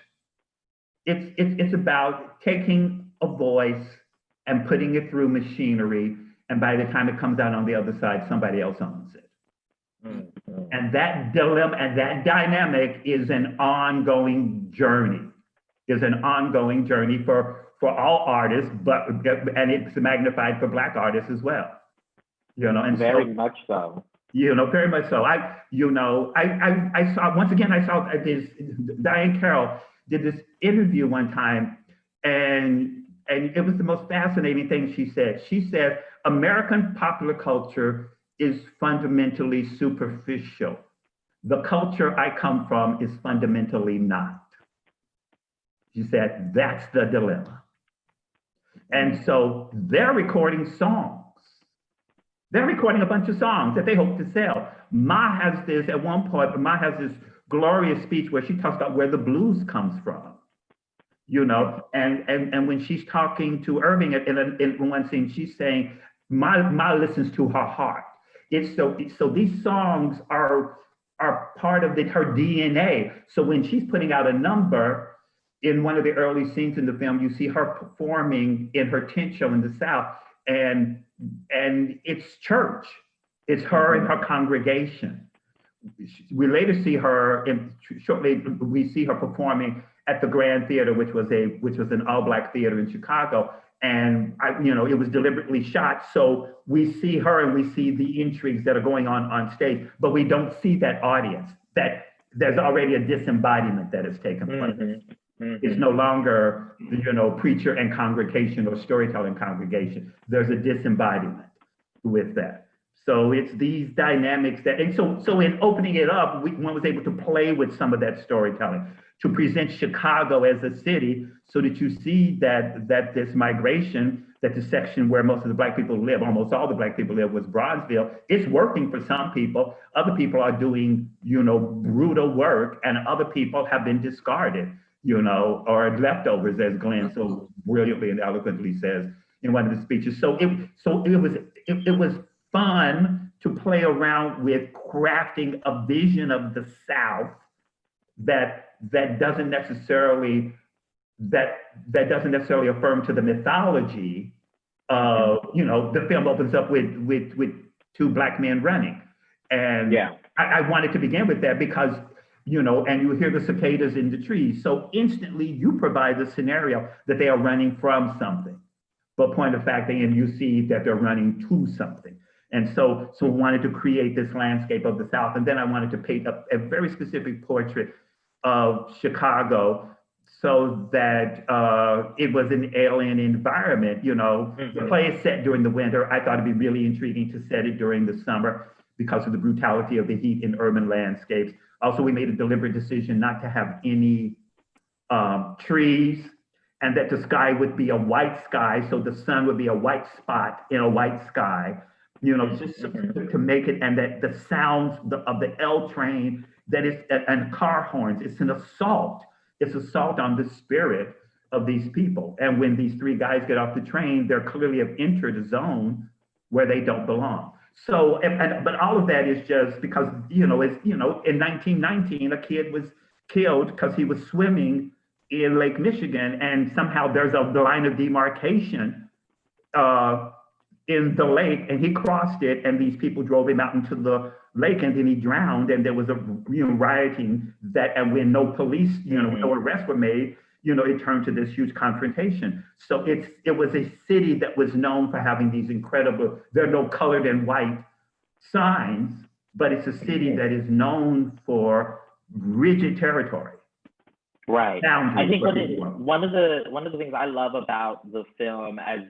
taking a voice and putting it through machinery, and by the time it comes out on the other side, somebody else owns it. And that dilemma and that dynamic is an ongoing journey. For all artists, and it's magnified for Black artists as well. And very much so. Very much so. I saw, once again, I saw this, Diane Carroll did this interview one time, and it was the most fascinating thing she said. She said, American popular culture is fundamentally superficial. The culture I come from is fundamentally not. She said, that's the dilemma. And so they're recording songs. They're recording a bunch of songs that they hope to sell. Ma has this, at one point, Ma has this glorious speech where she talks about where the blues comes from, and when she's talking to Irving in one scene, she's saying, Ma listens to her heart. So these songs are part of her DNA. So when she's putting out a number, in one of the early scenes in the film, you see her performing in her tent show in the South, and it's church. It's her and her congregation. We later see her, shortly we see her performing at the Grand Theater, which was an all-Black theater in Chicago, and it was deliberately shot. So we see her and we see the intrigues that are going on stage, but we don't see that audience. That there's already a disembodiment that has taken place. It's no longer, preacher and congregation or storytelling congregation. There's a disembodiment with that. So it's these dynamics and so in opening it up, one was able to play with some of that storytelling to present Chicago as a city, so that you see that this migration, that the section where most of the Black people live, almost all the Black people live, was Bronzeville. It's working for some people. Other people are doing, brutal work, and other people have been discarded. Or leftovers, as Glenn so brilliantly and eloquently says in one of his speeches. So it was fun to play around with crafting a vision of the South that doesn't necessarily affirm to the mythology of, the film opens up with two Black men running. And I wanted to begin with that because, you know, and you hear the cicadas in the trees. So instantly you provide the scenario that they are running from something. But point of fact, and you see that they're running to something. And so we wanted to create this landscape of the South. And then I wanted to paint a very specific portrait of Chicago so that it was an alien environment. You know, the play is set during the winter. I thought it'd be really intriguing to set it during the summer because of the brutality of the heat in urban landscapes. Also, we made a deliberate decision not to have any trees, and that the sky would be a white sky, so the sun would be a white spot in a white sky, you know, just to make it, and that the sounds of the L train, that is, and car horns, it's an assault. It's assault on the spirit of these people. And when these three guys get off the train, they're clearly have entered a zone where they don't belong. So, but all of that is just because, you know, it's, you know, in 1919, a kid was killed because he was swimming in Lake Michigan, and somehow there's a line of demarcation in the lake, and he crossed it, and these people drove him out into the lake, and then he drowned, and there was a, you know, rioting that, and when no police, you know, no arrests were made, you know, it turned to this huge confrontation. So it was a city that was known for having these incredible, there are no colored and white signs, but it's a city that is known for rigid territory. Right. Boundaries, I think one of the things I love about the film, as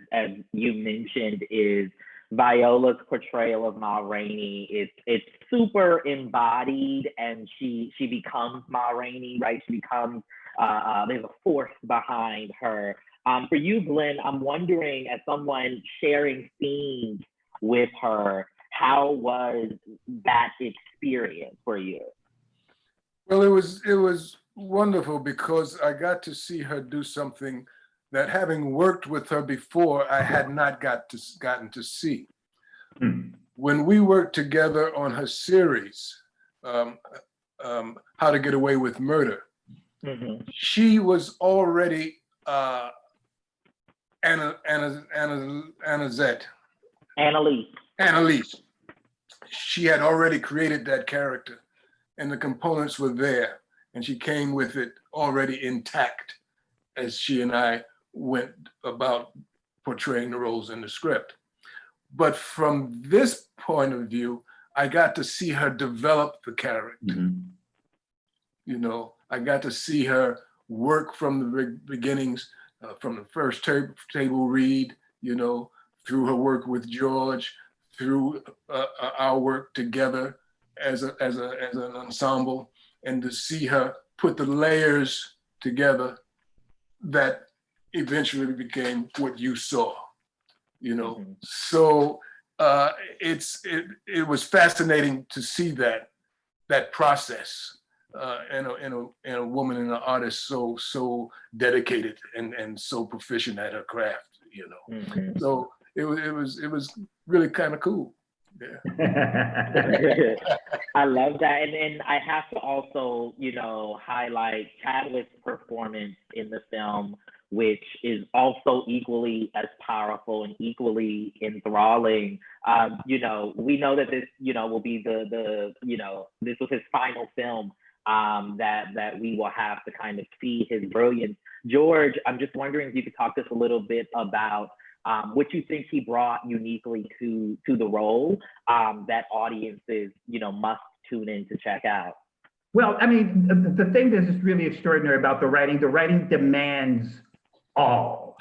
you mentioned, is Viola's portrayal of Ma Rainey. It's super embodied, and she becomes Ma Rainey, right? She becomes there's a force behind her. For you, Glynn, I'm wondering, as someone sharing scenes with her, how was that experience for you? Well, it was wonderful because I got to see her do something that, having worked with her before, I had not gotten to see. When we worked together on her series, How to Get Away with Murder, she was already Annalise. She had already created that character, and the components were there, and she came with it already intact as she and I went about portraying the roles in the script. But from this point of view, I got to see her develop the character. You know, I got to see her work from the beginnings, from the first table read, you know, through her work with George, through our work together as an ensemble, and to see her put the layers together that eventually became what you saw, you know. So it was fascinating to see that process in a woman and an artist so dedicated and so proficient at her craft, you know. So it was really kind of cool. Yeah. I love that. And I have to also, you know, highlight Chadwick's performance in the film, which is also equally as powerful and equally enthralling. You know, we know that this, you know, will be the you know, this was his final film that we will have to kind of see his brilliance. George, I'm just wondering if you could talk to us a little bit about what you think he brought uniquely to the role that audiences, you know, must tune in to check out. Well, I mean, the thing that's just really extraordinary about the writing demands all.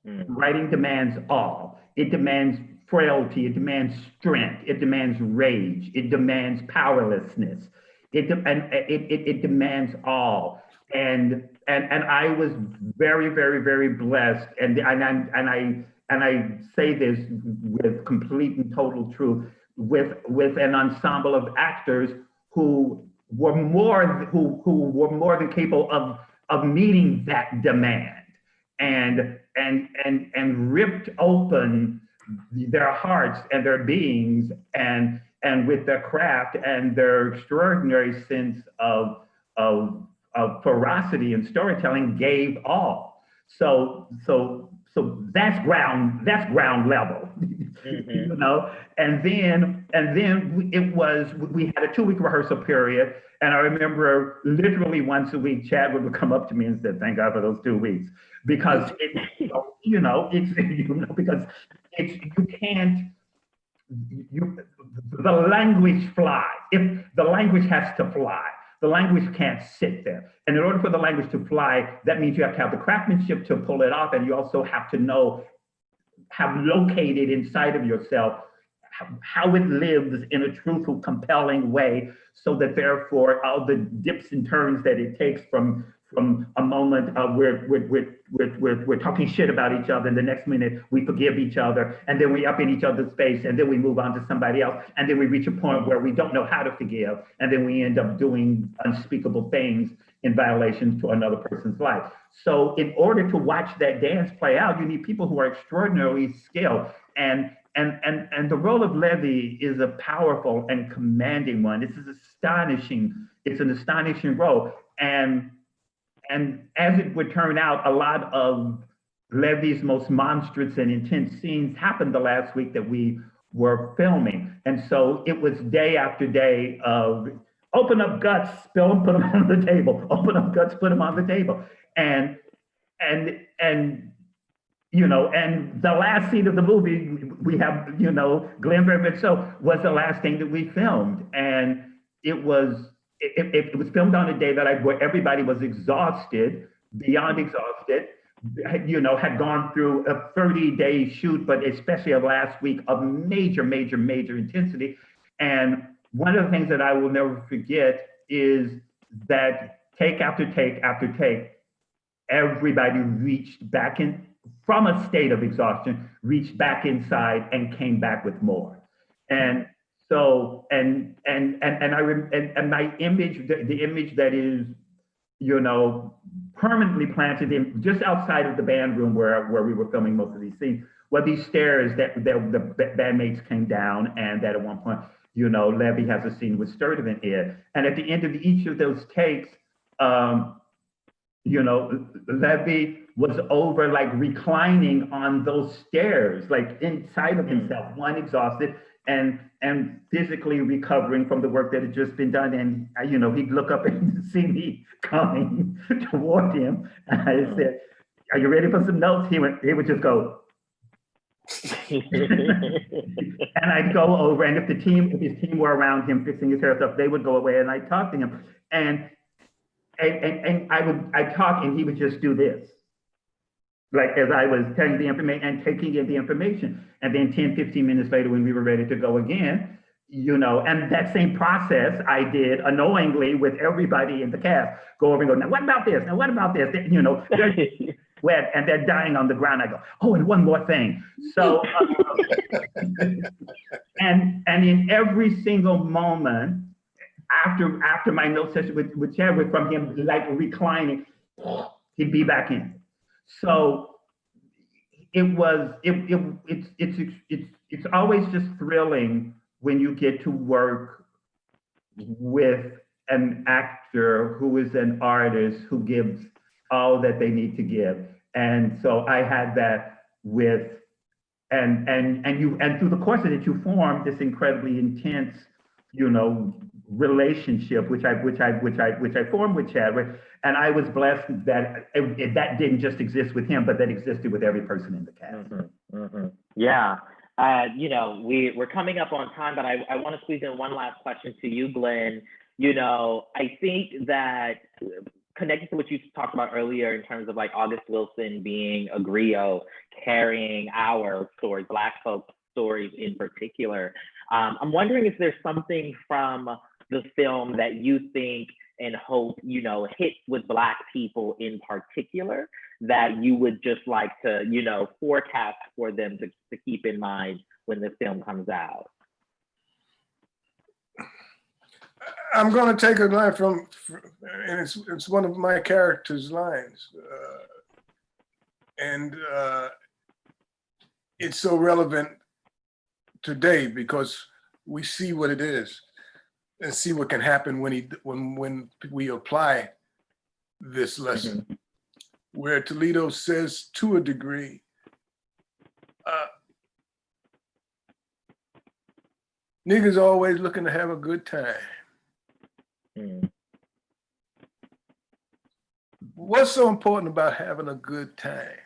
Writing demands all. It demands frailty, it demands strength, it demands rage, it demands powerlessness. It demands all. And I was very, very, very blessed. And I say this with complete and total truth, with an ensemble of actors who were more than capable of meeting that demand, and ripped open their hearts and their beings, and with their craft and their extraordinary sense of ferocity and storytelling, gave all. So that's ground level, you know. And then then we had a 2-week rehearsal period. And I remember literally once a week, Chadwick would come up to me and said, "Thank God for those 2 weeks." Because because you can't, the language flies. If the language has to fly, the language can't sit there. And in order for the language to fly, that means you have to have the craftsmanship to pull it off. And you also have to have located inside of yourself how it lives in a truthful, compelling way, so that therefore all the dips and turns that it takes from a moment we're talking shit about each other, and the next minute we forgive each other, and then we up in each other's face, and then we move on to somebody else, and then we reach a point where we don't know how to forgive, and then we end up doing unspeakable things in violation to another person's life. So in order to watch that dance play out, you need people who are extraordinarily skilled. And the role of Levy is a powerful and commanding one. It's an astonishing role. And as it would turn out, a lot of Levy's most monstrous and intense scenes happened the last week that we were filming. And so it was day after day of open up guts, spill them, put them on the table. Open up guts, put them on the table. And the last scene of the movie, we have, Glenn Very So was the last thing that we filmed. And it was filmed on a day where everybody was exhausted, beyond exhausted, had gone through a 30-day shoot, but especially of last week of major, major, major intensity. And one of the things that I will never forget is that take after take after take, everybody reached back in from a state of exhaustion, reached back inside and came back with more. And so, and my image, the image that is, permanently planted in just outside of the band room where we were filming most of these scenes, were these stairs that the bandmates came down, and that at one point, Levy has a scene with Sturdivant in. And at the end of each of those takes, Levy was over, like, reclining on those stairs, like inside of himself, one exhausted and physically recovering from the work that had just been done. And he'd look up and see me coming toward him, and I said, "Are you ready for some notes?" He would just go. And I'd go over, and if his team were around him fixing his hair stuff, they would go away, and I'd talk to him, and I'd talk, and he would just do this, like as I was telling the information and taking in the information. And then 10, 15 minutes later, when we were ready to go again, and that same process I did unknowingly with everybody in the cast, go over and go, "Now what about this? Now what about this?" They're wet and they're dying on the ground. I go, "Oh, and one more thing." So, and in every single moment, after my note session with Chadwick, from him like reclining, he'd be back in. So it's always just thrilling when you get to work with an actor who is an artist who gives all that they need to give. And so I had that with, and through the course of it, you form this incredibly intense, relationship, which I formed with Chadwick. And I was blessed that that didn't just exist with him, but that existed with every person in the cast. Mm-hmm, mm-hmm. Yeah. We're coming up on time, but I want to squeeze in one last question to you, Glenn. I think that connected to what you talked about earlier in terms of like August Wilson being a griot, carrying our stories, Black folk stories in particular. I'm wondering if there's something from the film that you think and hope, hits with Black people in particular that you would just like to, forecast for them to keep in mind when the film comes out? I'm going to take a line from, and it's one of my character's lines. It's so relevant today because we see what it is and see what can happen when we apply this lesson. Mm-hmm. Where Toledo says, to a degree, Niggas always looking to have a good time. Mm. What's so important about having a good time?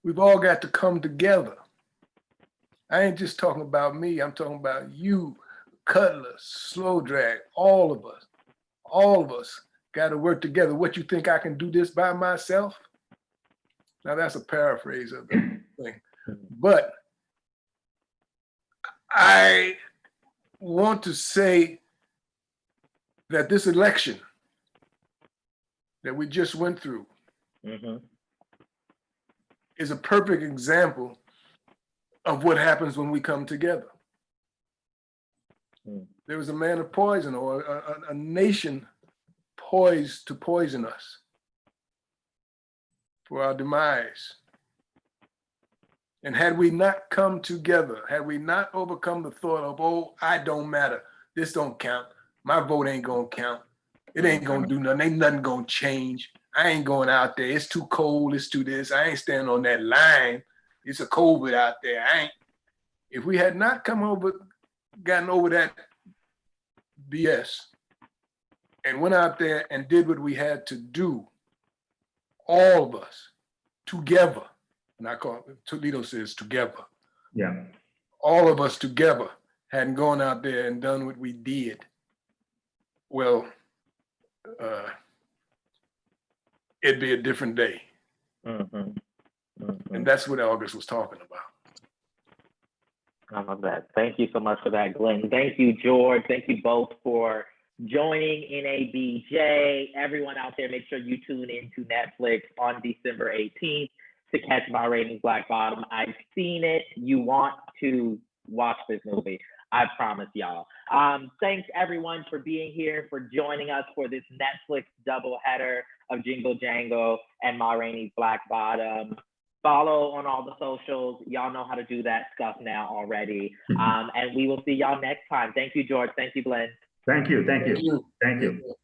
We've all got to come together. I ain't just talking about me, I'm talking about you, Cutler, Slow Drag, all of us. All of us got to work together. What, you think I can do this by myself? Now that's a paraphrase of the thing. But I want to say that this election that we just went through is a perfect example of what happens when we come together. There was a man of poison, or a nation poised to poison us for our demise. And had we not come together, had we not overcome the thought of, oh, I don't matter, this don't count, my vote ain't gonna count, it ain't gonna do nothing, ain't nothing gonna change, I ain't going out there, it's too cold, it's too this, I ain't standing on that line, it's a COVID out there, I ain't. If we had not gotten over that BS and went out there and did what we had to do, all of us together, and I call it, Toledo says together. Yeah. All of us together hadn't gone out there and done what we did, well, it'd be a different day. And that's what August was talking about. I love that. Thank you so much for that, Glenn. Thank you, George. Thank you both for joining NABJ. Everyone out there, make sure you tune into Netflix on December 18th to catch Ma Rainey's Black Bottom. I've seen it. You want to watch this movie. I promise y'all. Thanks everyone for being here, for joining us for this Netflix doubleheader of Jingle Jangle and Ma Rainey's Black Bottom. Follow on all the socials. Y'all know how to do that stuff now already. And we will see y'all next time. Thank you, George. Thank you, Glenn. Thank you. Thank you. Thank you.